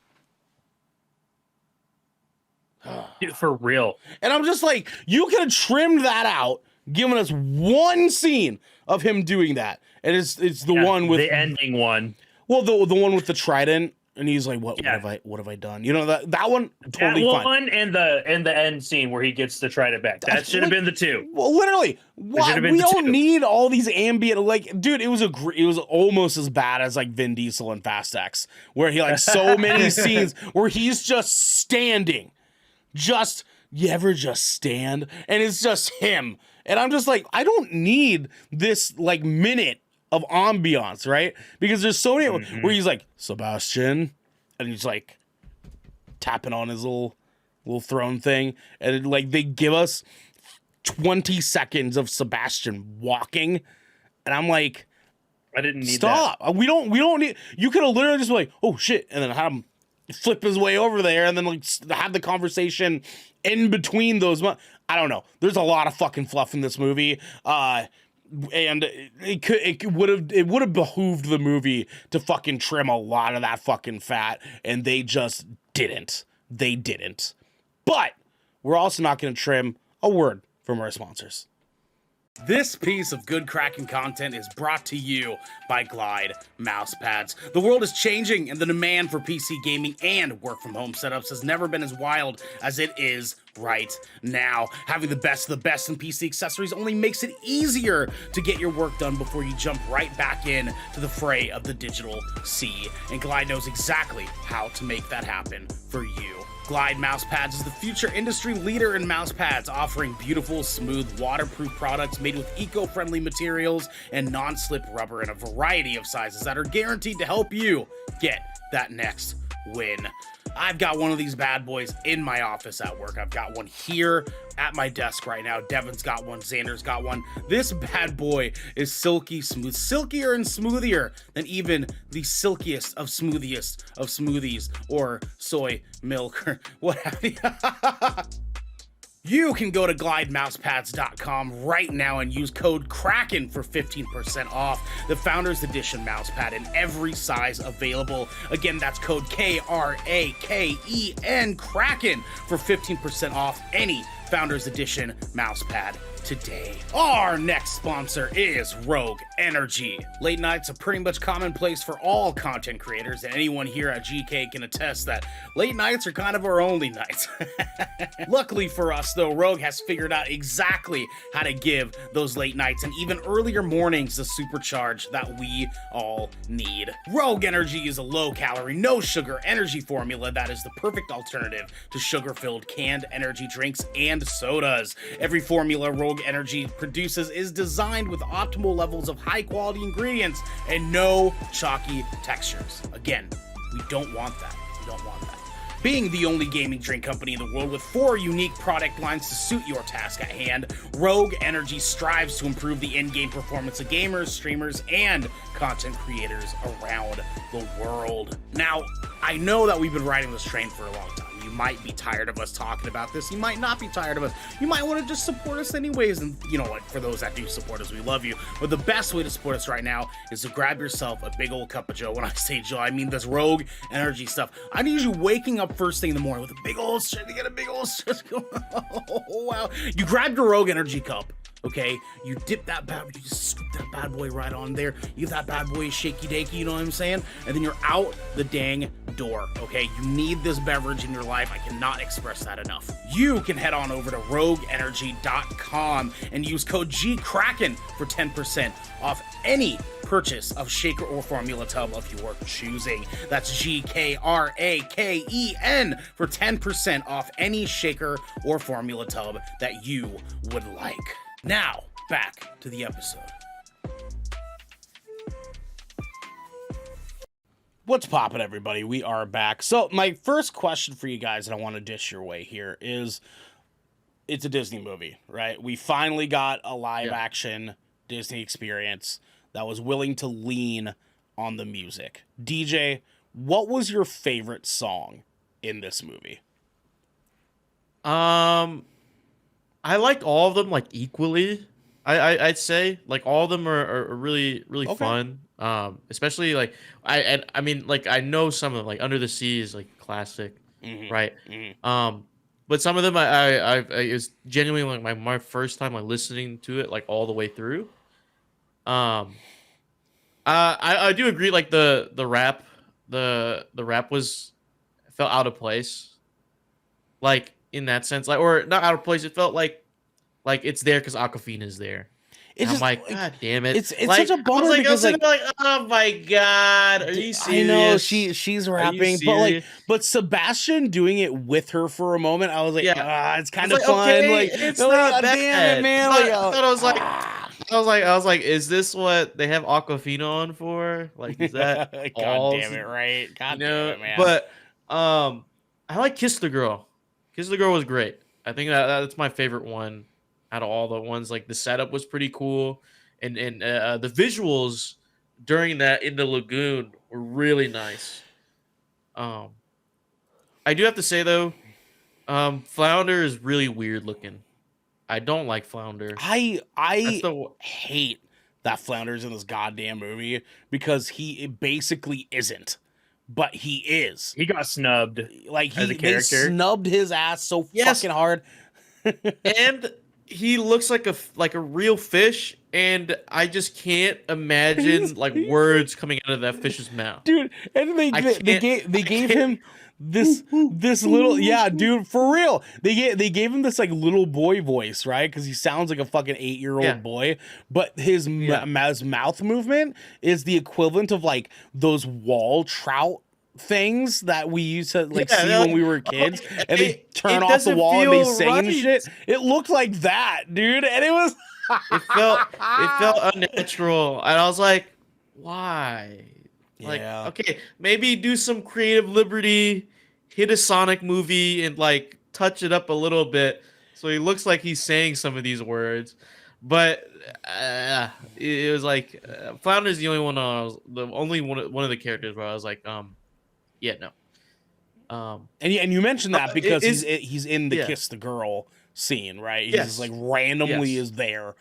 Dude, for real. And I'm just like, you could have trimmed that out, given us one scene of him doing that, and it's the one with the ending one. Well, the one with the trident. And he's like, "What have I done?" You know, that one totally fine. One and the end scene where he gets to try it back. That should have been the two. Well, literally, we don't need all these ambient. Like, dude, it was almost as bad as like Vin Diesel and Fast X, where he like so many scenes where he's just standing, just you ever just stand and it's just him? And I'm just like, I don't need this like minute of ambiance, right? Because there's so many where he's like, Sebastian, and he's like tapping on his little throne thing, and like they give us 20 seconds of Sebastian walking, and I'm like, I didn't need stop. that. We don't need. You could have literally just been like, oh shit, and then have him flip his way over there, and then like have the conversation in between those. I don't know. There's a lot of fucking fluff in this movie, and it would have behooved the movie to fucking trim a lot of that fucking fat, and they just didn't. They didn't. But we're also not going to trim a word from our sponsors. This piece of good Kraken content is brought to you by Glide mousepads. The world is changing, and the demand for PC gaming and work from home setups has never been as wild as it is right now. Having the best of the best in PC accessories only makes it easier to get your work done before you jump right back in to the fray of the digital sea. And Glide knows exactly how to make that happen for you. Glide Mousepads is the future industry leader in mousepads, offering beautiful, smooth, waterproof products made with eco-friendly materials and non-slip rubber in a variety of sizes that are guaranteed to help you get that next win. I've got one of these bad boys in my office at work. I've got one here at my desk right now. Devin's got one. Xander's got one. This bad boy is silky smooth, silkier and smoothier than even the silkiest of smoothies or soy milk or what have you. You can go to glidemousepads.com right now and use code Kraken for 15% off the Founders Edition mousepad in every size available. Again, that's code KRAKEN Kraken for 15% off any Founders Edition mousepad today. Our next sponsor is Rogue Energy. Late nights are pretty much commonplace for all content creators, and anyone here at GK can attest that late nights are kind of our only nights. Luckily for us, though, Rogue has figured out exactly how to give those late nights and even earlier mornings the supercharge that we all need. Rogue Energy is a low-calorie, no-sugar energy formula that is the perfect alternative to sugar-filled canned energy drinks and sodas. Every formula Rogue Energy produces is designed with optimal levels of high-quality ingredients and no chalky textures. Again, we don't want that. We don't want that. Being the only gaming drink company in the world with 4 unique product lines to suit your task at hand, Rogue Energy strives to improve the in-game performance of gamers, streamers, and content creators around the world. Now, I know that we've been riding this train for a long time. You might be tired of us talking about this. You might not be tired of us. You might want to just support us anyways. And you know what? For those that do support us, we love you. But the best way to support us right now is to grab yourself a big old cup of Joe. When I say Joe, I mean this Rogue Energy stuff. I need you waking up first thing in the morning with a big old shit to get a big old shit going. Oh, wow. You grab your Rogue Energy cup. Okay, you dip that bad, you just scoop that bad boy right on there. You give that bad boy a shaky dakey, you know what I'm saying? And then you're out the dang door, okay? You need this beverage in your life. I cannot express that enough. You can head on over to rogueenergy.com and use code GKRAKEN for 10% off any purchase of shaker or formula tub of your choosing. That's GKRAKEN for 10% off any shaker or formula tub that you would like. Now, back to the episode. What's poppin', everybody? We are back. So, my first question for you guys that I want to dish your way here is, it's a Disney movie, right? We finally got a live-action Disney experience that was willing to lean on the music. DJ, what was your favorite song in this movie? I liked all of them like equally. I'd say like all of them are really okay. Fun. Especially like I mean like I know some of them, like Under the Sea is like classic, right? But some of them I it was genuinely like my first time like listening to it like all the way through. I do agree like the rap was felt out of place, like in that sense, like, or not out of place. It felt like it's there because Aquafina is there. It's I'm just like, God damn it! It's like, such a bummer I because was like, oh my God, are you serious? I know she's Are you rapping, serious? but Sebastian doing it with her for a moment, I was like, Yeah, it's kind it's of like, fun. okay, Like, it's they're like, not God bad. damn it, man! I Like, thought I was like, is this what they have Aquafina on for? Like, is that God all? damn it, right? God You damn know, it, man. but I like Kiss the Girl. Kiss the Girl was great. I think that's my favorite one out of all the ones. Like the setup was pretty cool, and the visuals during that in the lagoon were really nice. Um, I do have to say though, Flounder is really weird looking. I don't like Flounder. That's I the hate that Flounder's in this goddamn movie because he basically isn't, but he is. He got snubbed Like as a they character. snubbed his ass so Yes. fucking hard. and he looks like a real fish, and I just can't imagine like words coming out of that fish's mouth. Dude, and they gave him this little dude, for real. They gave him this like little boy voice, right? Because he sounds like a fucking 8-year-old Yeah. boy, but his his mouth movement is the equivalent of like those wall trout things that we used to see when we were kids, and they turn off the wall and they sing and shit. It looked like that, dude, and it was it felt unnatural, and I was like, why? Like, okay, maybe do some creative liberty, hit a Sonic movie and like touch it up a little bit so he looks like he's saying some of these words. But it was like Flounder's the only one one of the characters where I was like, yeah, no. And you mentioned that because he's in the yeah. Kiss the Girl scene, right? He's Yes. just like randomly is there.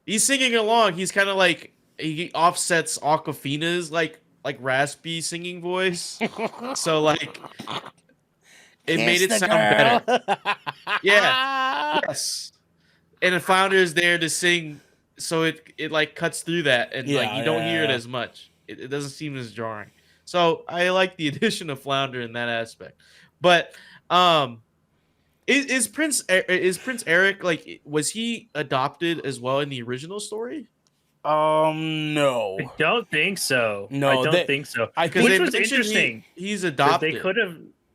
He's singing along. He's kind of like he offsets Aquafina's like raspy singing voice. So like it made it sound better. Yeah. Yes. And the Flounder is there to sing, so it like cuts through that, and like you don't hear it as much. It doesn't seem as jarring. So I like the addition of Flounder in that aspect. But is Prince Eric, like, was he adopted as well in the original story? No. I don't think so. No, I don't think so. Which was interesting. He's adopted.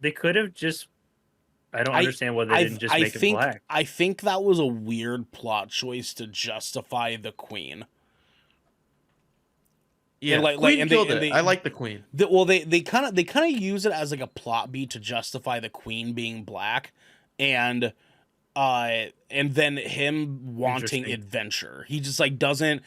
They could have just. I don't understand why they didn't just make him black. I think that was a weird plot choice to justify the queen. Yeah, Queen killed it. I like the Queen. They kind of use it as like a plot beat to justify the Queen being black, and then him wanting adventure. He just like doesn't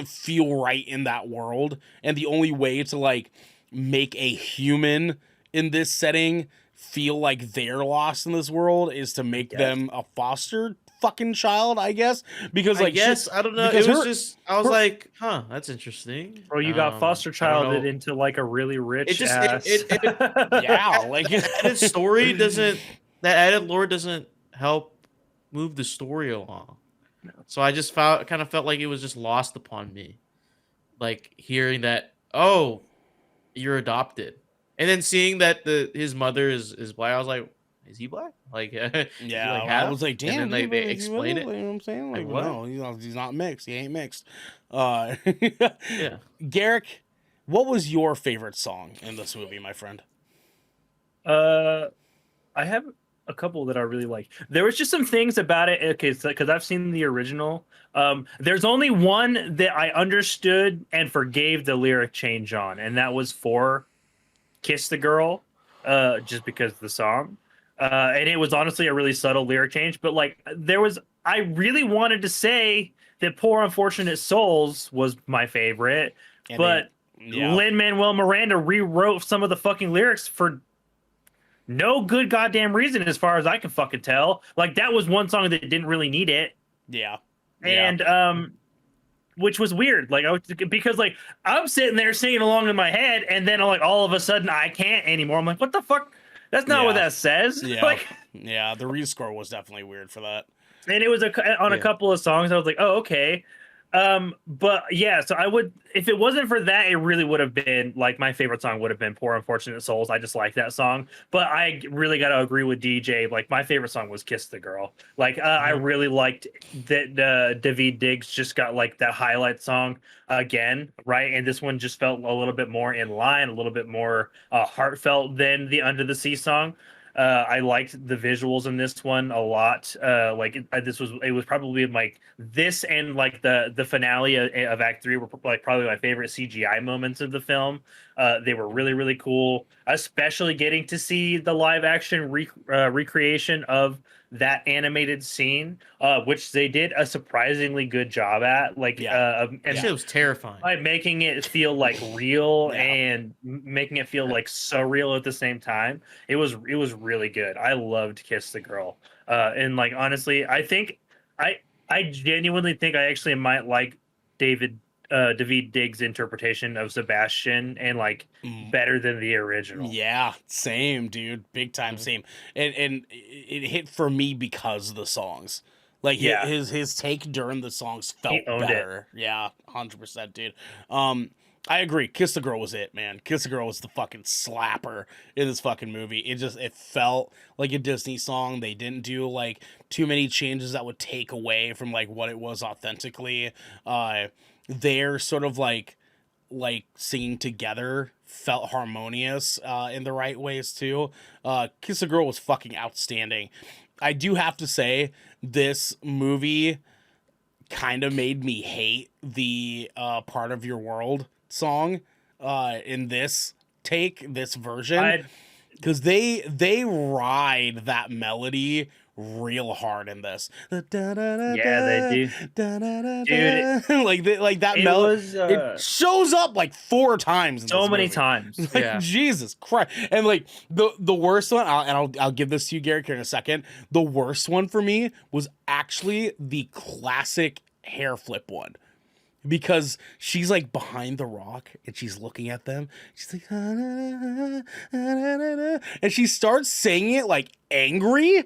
feel right in that world, and the only way to like make a human in this setting feel like they're lost in this world is to make them a foster fucking child, I guess. Because like, I don't know. It was I was like, huh, that's interesting. Or you got foster childed into like a really rich ass. Like that story doesn't. That added lore doesn't help move the story along. No. So I just kind of felt like it was just lost upon me, like hearing that, oh, you're adopted, and then seeing that his mother is black. I was like, is he black? Like, I was like, damn. And then they explain it. You know what I'm saying? Like, what? No, he's not mixed. He ain't mixed. Yeah. Garrick, what was your favorite song in this movie, my friend? I have a couple that I really like. There was just some things about it. Okay, because I've seen the original. There's only one that I understood and forgave the lyric change on, and that was for "Kiss the Girl," just because of the song. And it was honestly a really subtle lyric change, but like I really wanted to say that "Poor Unfortunate Souls" was my favorite, but Lin-Manuel Miranda rewrote some of the fucking lyrics for no good goddamn reason, as far as I can fucking tell. Like, that was one song that didn't really need it. Yeah. And which was weird. Like, because like I'm sitting there singing along in my head, and then like all of a sudden I can't anymore. I'm like, what the fuck? That's not what that says. Yeah. Like, the rescore was definitely weird for that. And it was on a couple of songs. I was like, oh, okay. But yeah, so I would, if it wasn't for that, it really would have been like my favorite song would have been Poor Unfortunate Souls. I just like that song. But I really got to agree with DJ. Like my favorite song was Kiss the Girl. Like I really liked that David Diggs just got like that highlight song again, right? And this one just felt a little bit more in line, a little bit more heartfelt than the Under the Sea song. I liked the visuals in this one a lot. It was probably like this and like the finale of Act 3 were like probably my favorite CGI moments of the film. They were really, really cool, especially getting to see the live action recreation of that animated scene, which they did a surprisingly good job at. Like, and it was terrifying by making it feel like real and making it feel like surreal at the same time. It was really good. I loved Kiss the Girl, and like honestly, I genuinely think I actually might like David Diggs' interpretation of Sebastian and like better than the original. Yeah, same, dude. Big time same. And it hit for me because of the songs. Like his take during the songs felt better. Yeah, 100%, dude. I agree. Kiss the Girl was it, man. Kiss the Girl was the fucking slapper in this fucking movie. It felt like a Disney song. They didn't do like too many changes that would take away from like what it was authentically. They're sort of like singing together felt harmonious in the right ways too. Kiss the Girl was fucking outstanding. I do have to say this movie kind of made me hate the Part of Your World song in this version, because they ride that melody real hard in this. Yeah, they do. Dude, like that melody it shows up like 4 times in so this many movie. times. Like, Jesus Christ. And like the worst one, I'll give this to you, Garrett, here in a second. The worst one for me was actually the classic hair flip one. Because she's like behind the rock and she's looking at them. She's like, and she starts saying it like angry.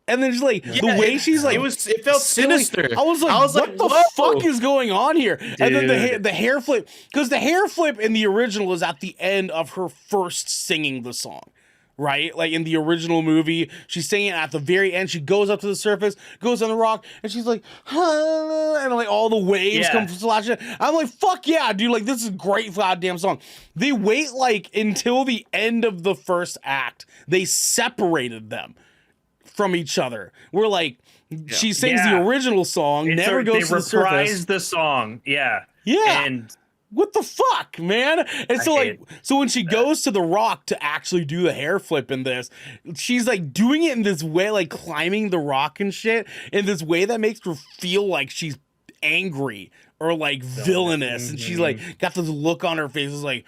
And then just like the way she's like, it felt sinister. I was like, what the fuck is going on here? Dude. And then the hair flip, because the hair flip in the original is at the end of her first singing the song. Right? Like in the original movie, she's singing at the very end. She goes up to the surface, goes on the rock, and she's like, and like all the waves come slashing. I'm like, fuck yeah, dude. Like, this is a great goddamn song. They wait like until the end of the first act. They separated them from each other. We're like, she sings the original song, never goes to the surface. They reprise the song. Yeah. And what the fuck, man? And so when she goes to the rock to actually do the hair flip in this, she's like doing it in this way, like climbing the rock and shit, in this way that makes her feel like she's angry or like villainous, and she's like got this look on her face, is like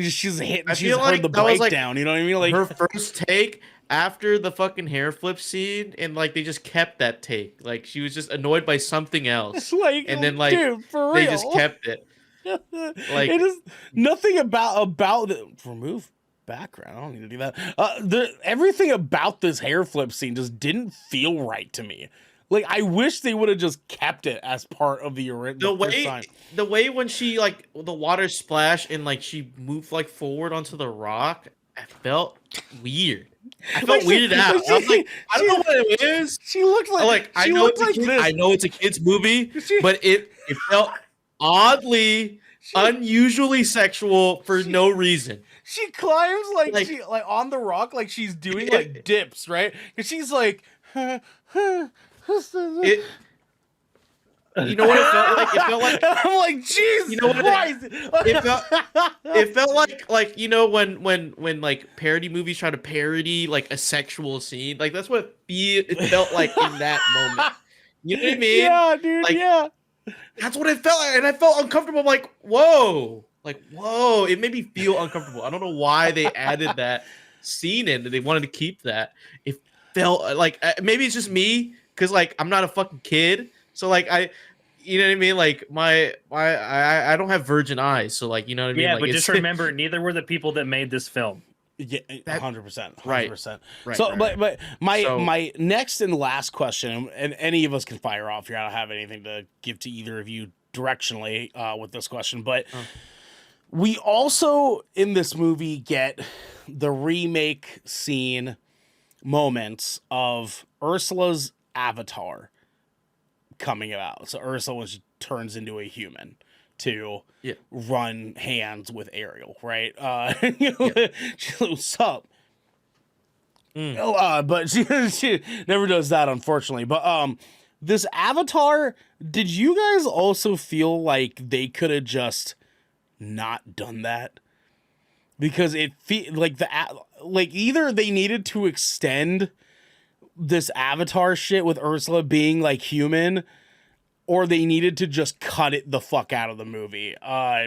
she's hitting. She's heard the breakdown. You know what I mean? Like her first take after the fucking hair flip scene, and like they just kept that take. Like she was just annoyed by something else, like, and then like dude, for they real. just kept it. Like it is nothing about the remove background. I don't need to do that. Everything about this hair flip scene just didn't feel right to me. Like, I wish they would have just kept it as part of the original. The way when she like the water splash and like she moved like forward onto the rock, I felt weird. I felt weirded out. I was like, I don't know what it is. She looked like I know it's a kid's movie, but it felt oddly, unusually sexual for no reason. She climbs like she like on the rock, like she's doing like dips, right? And she's like, you know what it felt like? It felt like I'm like, Jesus, you know Christ. It felt like you know when like parody movies try to parody like a sexual scene, like that's what it felt like in that moment. You know what I mean? Yeah, dude. Like, that's what it felt like, and I felt uncomfortable. I'm like, whoa, it made me feel uncomfortable. I don't know why they added that scene in. They wanted to keep that. It felt like maybe it's just me, because like I'm not a fucking kid, so like you know what I mean? Like I don't have virgin eyes, so like you know what I mean? Yeah, like, but just remember, neither were the people that made this film. Yeah, 100%. Right. So, but my next and last question, and any of us can fire off here. I don't have anything to give to either of you directionally with this question, but we also in this movie get the remake scene moments of Ursula's avatar coming out. So Ursula turns into a human to run hands with Ariel, right? She's like, what's up? But she never does that, unfortunately. But this avatar, did you guys also feel like they could have just not done that? Because it like either they needed to extend this avatar shit with Ursula being like human, or they needed to just cut it the fuck out of the movie.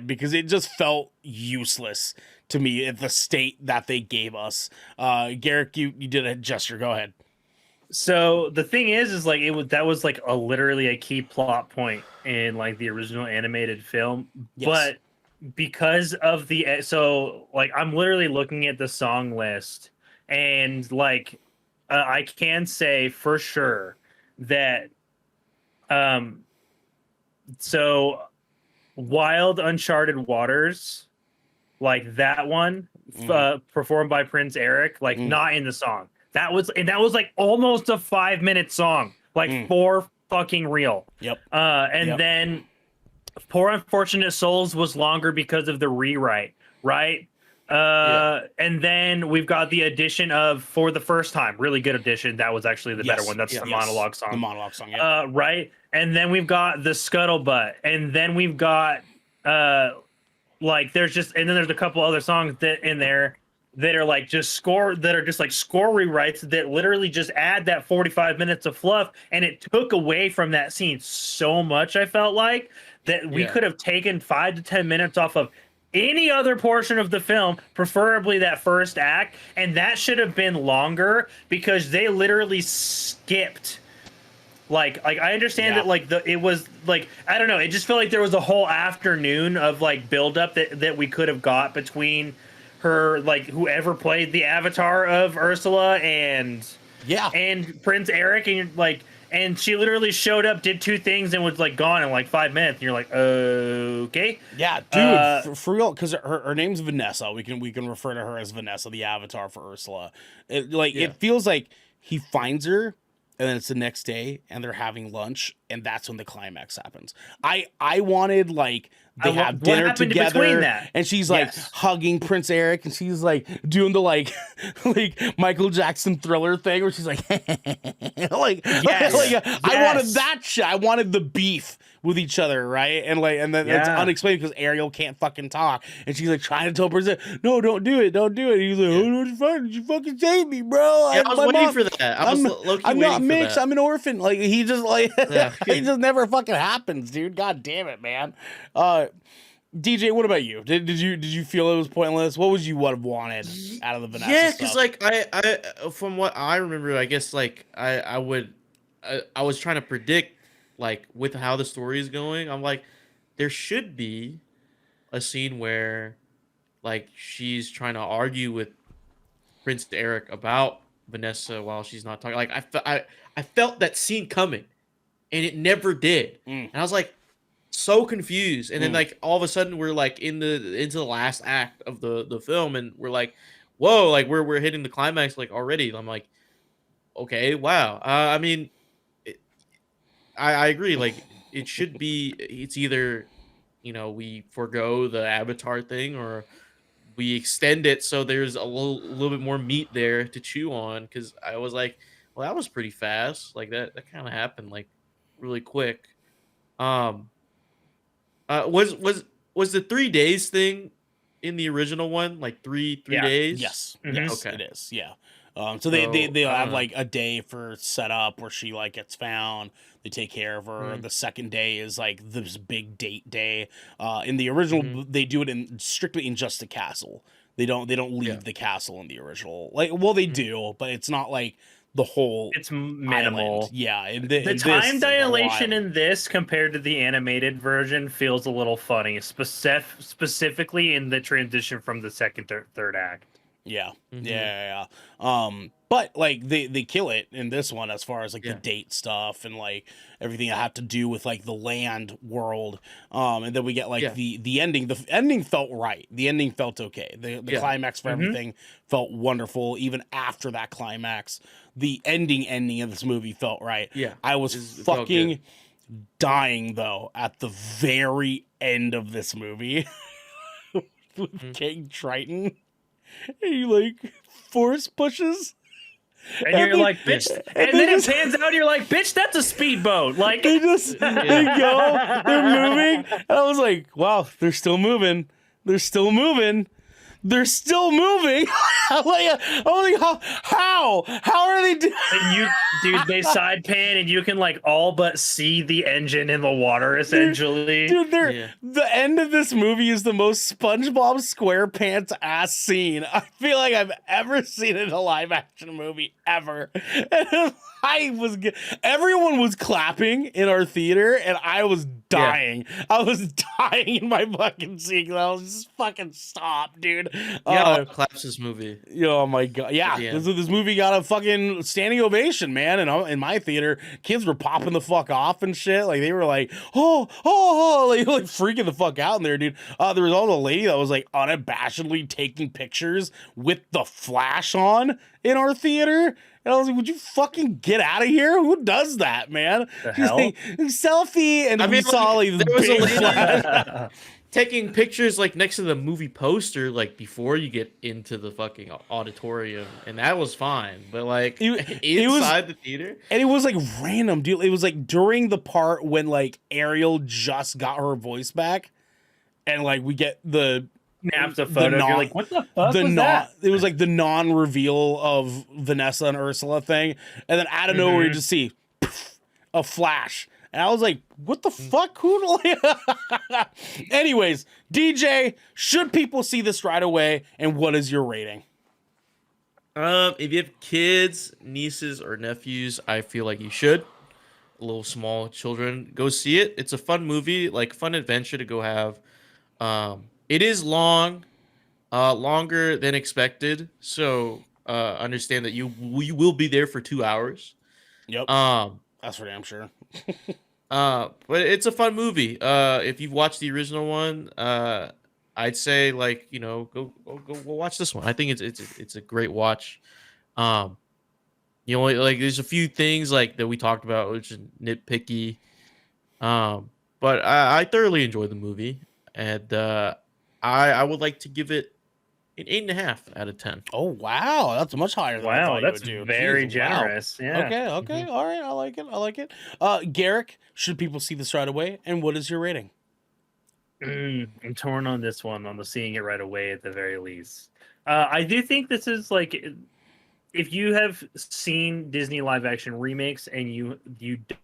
Because it just felt useless to me at the state that they gave us. Garrick, you did a gesture. Go ahead. So the thing is like that was like literally a key plot point in like the original animated film, but because of like I'm literally looking at the song list, and like I can say for sure that so Wild Uncharted Waters, like that one, performed by Prince Eric, like not in the song. That was like almost a 5-minute song, like for fucking real. Yep. Then Poor Unfortunate Souls was longer because of the rewrite, right? And then we've got the addition of For the First Time, really good addition. That was actually the better one. That's the monologue song. The monologue song, yeah. Right? And then we've got the Scuttlebutt, and then we've got like there's a couple other songs that in there that are like score rewrites that literally just add that 45 minutes of fluff, and it took away from that scene so much. I felt like that we could have taken 5 to 10 minutes off of any other portion of the film, preferably that first act, and that should have been longer because they literally skipped. Like I understand that like it was like I don't know, it just felt like there was a whole afternoon of like build up that we could have got between her, like whoever played the avatar of Ursula and Prince Eric, and like, and she literally showed up, did 2 things, and was like gone in like 5 minutes. And you're like, okay, yeah, dude, for real, because her name's Vanessa. We can refer to her as Vanessa, the avatar for Ursula. It feels like he finds her, and then it's the next day, and they're having lunch, and that's when the climax happens. I wanted like they have dinner together, and she's like hugging Prince Eric, and she's like doing the like Michael Jackson Thriller thing, where she's like, I wanted that shit. I wanted the beef with each other, right? And then it's unexplained because Ariel can't fucking talk, and she's like trying to tell Prince, no, don't do it. And he's like, oh, did you fucking save me, bro? Yeah, I was waiting for that. I'm not mixed. I'm an orphan. Like he just like he just never fucking happens, dude. God damn it, man. DJ, what about you? Did you feel it was pointless? What would you have wanted out of the Vanessa? Yeah, because like I from what I remember, I guess like I was trying to predict like with how the story is going. I'm like, there should be a scene where like she's trying to argue with Prince Eric about Vanessa while she's not talking. Like I felt that scene coming, and it never did. And I was like so confused. And then like all of a sudden we're like into the last act of the film, and we're like, whoa, like we're hitting the climax like already. I'm like, okay, wow. I mean, I agree. Like it should be. It's either we forego the Avatar thing, or we extend it so there's a little bit more meat there to chew on. Because I was like, well, that was pretty fast. Like that kind of happened like really quick. Was the 3 days thing in the original one like three days? Yes, yes, okay. It is. Yeah. So they have like a day for setup where she like gets found. They take care of her. The second day is like this big date day. In the original, they do it strictly in just the castle. They don't leave the castle in the original. Like, well, they do, but it's not like the whole. It's minimal. Island. Yeah, the time dilation in this compared to the animated version feels a little funny, specifically in the transition from the second to third act. Yeah. Yeah. But like they kill it in this one as far as like the date stuff and like everything that had to do with like the land world. And then we get like the ending. The ending felt right. The ending felt okay. The climax for everything felt wonderful. Even after that climax, the ending of this movie felt right. Yeah, I was fucking dying though at the very end of this movie with King Triton. And he like force pushes. And you're like, bitch. And then it pans out, you're like, bitch, that's a speedboat. Like, they just, they go, they're moving. And I was like, wow, they're still moving. They're still moving. They're still moving. I'm like, how are they doing? And dude, they side pan and you can like all but see the engine in the water essentially. Dude, the end of this movie is the most SpongeBob SquarePants ass scene I feel like I've ever seen in a live action movie ever. And everyone was clapping in our theater and I was dying. I was dying in my fucking seat. I was just fucking stop, dude. Claps this movie. Oh my god, this movie got a fucking standing ovation, man. And in my theater, kids were popping the fuck off and shit. Like they were like, like freaking the fuck out in there, dude. There was also a lady that was like unabashedly taking pictures with the flash on in our theater. And I was like, would you fucking get out of here? Who does that, man? The hell? Like, selfie, and we saw like there was big a lady flash. taking pictures like next to the movie poster, like before you get into the fucking auditorium, and that was fine. But like inside the theater, and it was like random, dude. It was like during the part when like Ariel just got her voice back, and like we get the snaps a photo. You're like, what the fuck was that? It was like the non-reveal of Vanessa and Ursula thing, and then out of nowhere you just see a flash, and I was like, what the fuck? Who? Anyways, DJ, should people see this right away, and what is your rating? If you have kids, nieces, or nephews, I feel like you should. Little small children, go see it. It's a fun movie, like fun adventure to go have. It is long, longer than expected. So understand that we will be there for 2 hours. Yep. That's for damn sure. But it's a fun movie. If you've watched the original one, I'd say like go watch this one. I think it's a great watch. Like there's a few things like that we talked about which is nitpicky. But I thoroughly enjoyed the movie, and I would like to give it an 8.5 out of 10. Oh wow, that's much higher than I thought that's you would do. very Jeez, generous. Wow. Yeah. Okay. All right, I like it. Garrick, should people see this right away? And what is your rating? I'm torn on this one, on the seeing it right away at the very least. I do think this is like, if you have seen Disney live action remakes and you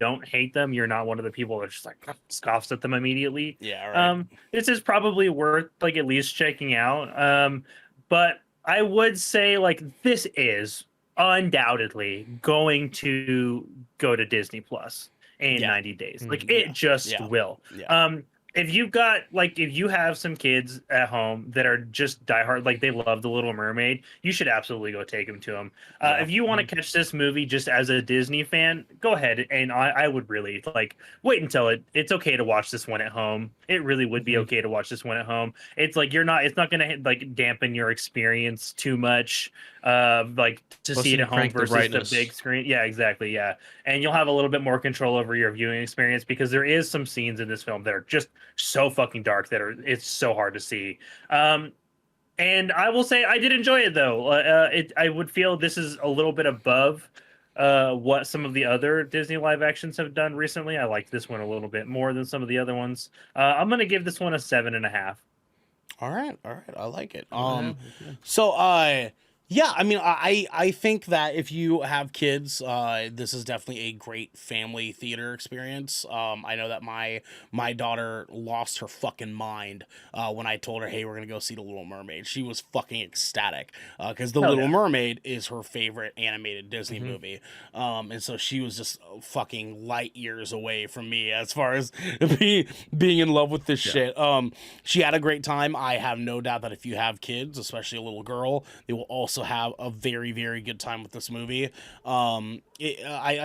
don't hate them, you're not one of the people that just like scoffs at them immediately. Yeah. Right. This is probably worth like at least checking out. But I would say like this is undoubtedly going to go to Disney Plus in 90 days. Like it just will. Yeah. If you have some kids at home that are just diehard, like they love The Little Mermaid, you should absolutely go take them to them. If you want to catch this movie just as a Disney fan, go ahead. And I would really like wait until it's okay to watch this one at home. It really would be okay to watch this one at home. It's like it's not going to like dampen your experience too much. Like to see it at home versus the big screen. Yeah, exactly. Yeah. And you'll have a little bit more control over your viewing experience because there is some scenes in this film that are just so fucking dark that it's so hard to see. And I will say I did enjoy it though. I would feel this is a little bit above what some of the other Disney live actions have done recently. I like this one a little bit more than some of the other ones. I'm gonna give this one a 7.5. All right, I like it. So yeah, I mean, I think that if you have kids, this is definitely a great family theater experience. I know that my daughter lost her fucking mind when I told her, hey, we're gonna go see The Little Mermaid. She was fucking ecstatic because The Little Mermaid is her favorite animated Disney movie, and so she was just fucking light years away from me as far as being in love with this shit. She had a great time. I have no doubt that if you have kids, especially a little girl, they will also also have a very, very good time with this movie. I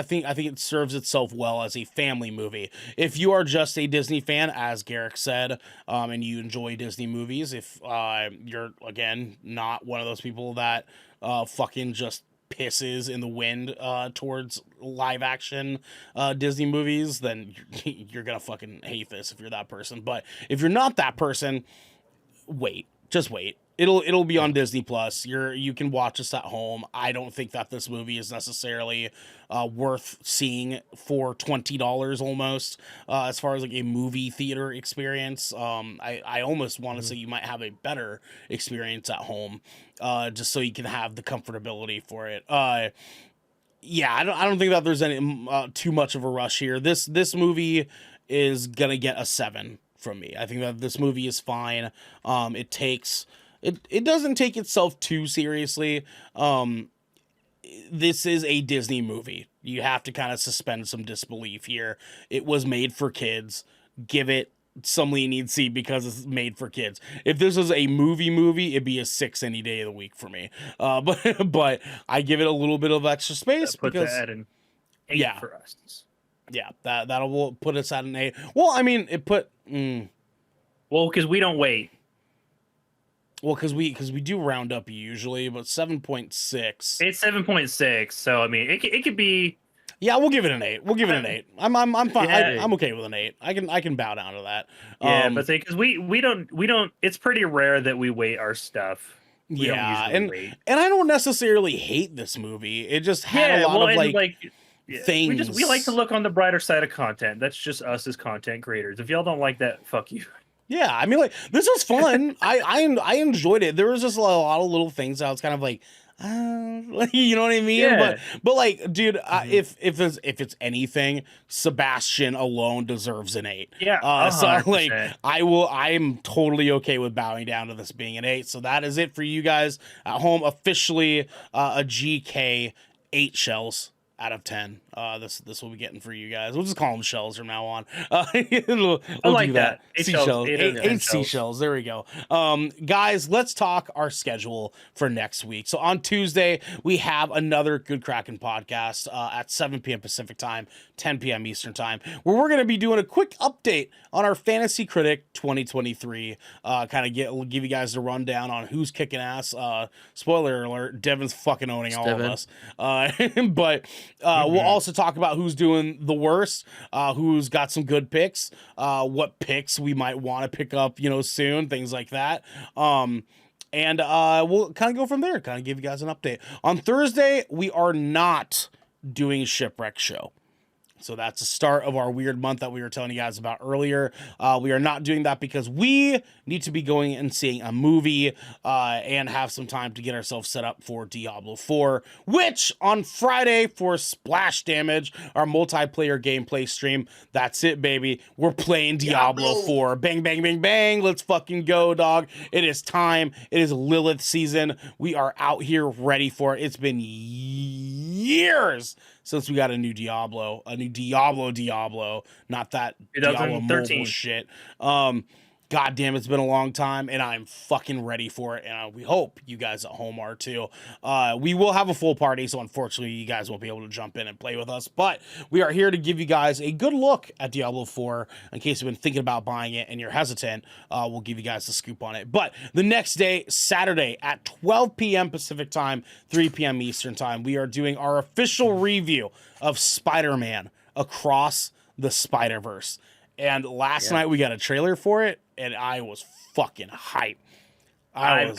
think it serves itself well as a family movie. If you are just a Disney fan, as Garrick said, and you enjoy Disney movies, if you're again not one of those people that fucking just pisses in the wind towards live action Disney movies, then you're gonna fucking hate this if you're that person. But if you're not that person, just wait. It'll be on Disney Plus. You can watch this at home. I don't think that this movie is necessarily worth seeing for $20 almost. As far as like a movie theater experience, I almost want to say you might have a better experience at home, just so you can have the comfortability for it. Yeah, I don't think that there's any too much of a rush here. This movie is gonna get a 7 from me. I think that this movie is fine. It doesn't take itself too seriously. This is a Disney movie. You have to kind of suspend some disbelief here. It was made for kids. Give it some leniency because it's made for kids. If this was a movie, it'd be a 6 any day of the week for me. But I give it a little bit of extra space because that in 8 for us. Yeah, that'll put us at an 8. Well, I mean, it put. Well, because we don't wait. Well, because we do round up usually, but 7.6. It's 7.6, so I mean, it could be. Yeah, we'll give it an 8. We'll give it an 8. I'm fine. Yeah. I'm okay with an 8. I can bow down to that. Yeah, but because we don't. It's pretty rare that we wait our stuff. We and I don't necessarily hate this movie. It just had a lot of things. We like to look on the brighter side of content. That's just us as content creators. If y'all don't like that, fuck you. Yeah, I mean, like, this was fun. I enjoyed it. There was just a lot of little things I was kind of like, you know what I mean? Yeah. But like, dude, if it's anything, Sebastian alone deserves an 8. Yeah. So like, I'm totally okay with bowing down to this being an 8. So that is it for you guys at home. Officially, a GK 8 shells out of 10. This will be getting for you guys. We'll just call them shells from now on. We'll I like that. Seashells. 8 seashells. There we go. Guys, let's talk our schedule for next week. So on Tuesday, we have another Good Kraken podcast at 7 p.m. Pacific time, 10 p.m. Eastern time, where we're going to be doing a quick update on our Fantasy Critic 2023. Kind of give you guys a rundown on who's kicking ass. Spoiler alert, Devin's fucking owning all of us. But we'll also talk about who's doing the worst, who's got some good picks, what picks we might want to pick up, soon, things like that. And we'll kind of go from there, kind of give you guys an update. On Thursday, we are not doing Shipwreck Show. So that's the start of our weird month that we were telling you guys about earlier. We are not doing that because we need to be going and seeing a movie and have some time to get ourselves set up for Diablo 4, which on Friday for Splash Damage, our multiplayer gameplay stream, that's it, baby. We're playing Diablo 4. Bang, bang, bang, bang. Let's fucking go, dog. It is time. It is Lilith season. We are out here ready for it. It's been years since we got a new Diablo, not that Diablo mobile shit. God damn, it's been a long time, and I'm fucking ready for it, and we hope you guys at home are too. We will have a full party, so unfortunately you guys won't be able to jump in and play with us, but we are here to give you guys a good look at Diablo 4, in case you've been thinking about buying it and you're hesitant. We'll give you guys the scoop on it. But the next day, Saturday, at 12 p.m. Pacific time, 3 p.m. Eastern time, we are doing our official review of Spider-Man Across the Spider-Verse. And last night we got a trailer for it, and I was fucking hyped. I'm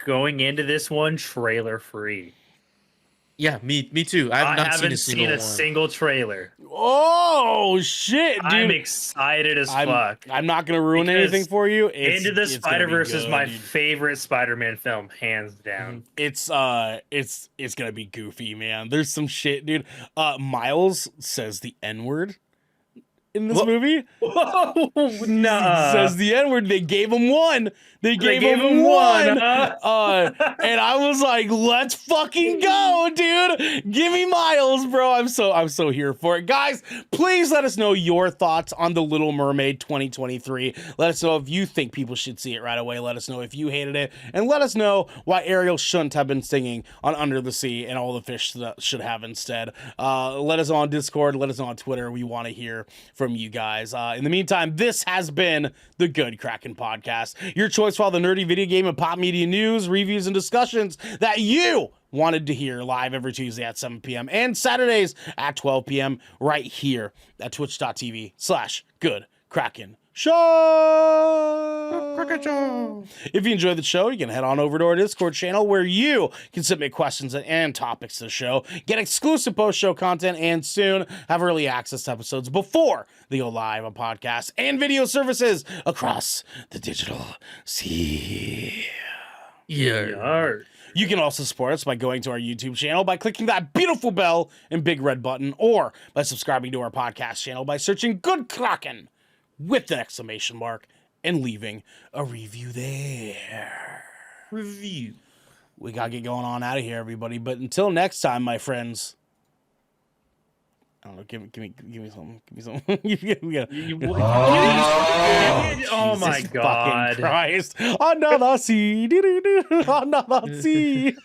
going into this one trailer free. Yeah, me too. I haven't seen a single trailer. Oh shit, dude! I'm excited as fuck. I'm not gonna ruin anything for you. Into the Spider-Verse is my favorite Spider-Man film, hands down. It's gonna be goofy, man. There's some shit, dude. Miles says the N-word. in this movie. No, Says the N-word. They gave him one. They gave him one. And I was like, let's fucking go, dude. Give me Miles, bro. I'm so here for it. Guys, please let us know your thoughts on The Little Mermaid 2023. Let us know if you think people should see it right away. Let us know if you hated it. And let us know why Ariel shouldn't have been singing on Under the Sea and all the fish that should have instead. Let us know on Discord. Let us know on Twitter. We want to hear from you guys. In the meantime, this has been the Good Kraken Podcast, your choice for all the nerdy video game and pop media news, reviews, and discussions that you wanted to hear, live every Tuesday at 7 p.m. and Saturdays at 12 p.m. right here at twitch.tv/Good Kraken Show. If you enjoyed the show, you can head on over to our Discord channel where you can submit questions and topics to the show, get exclusive post-show content, and soon have early access to episodes before they go live on podcasts and video services across the digital sea. Yeah. You can also support us by going to our YouTube channel by clicking that beautiful bell and big red button, or by subscribing to our podcast channel by searching Good Kraken with an exclamation mark and leaving a review there. Review. We gotta get going on out of here, everybody. But until next time, my friends. I don't know. Give me something. Give me something. Oh my God! Christ! Another sea. Another sea.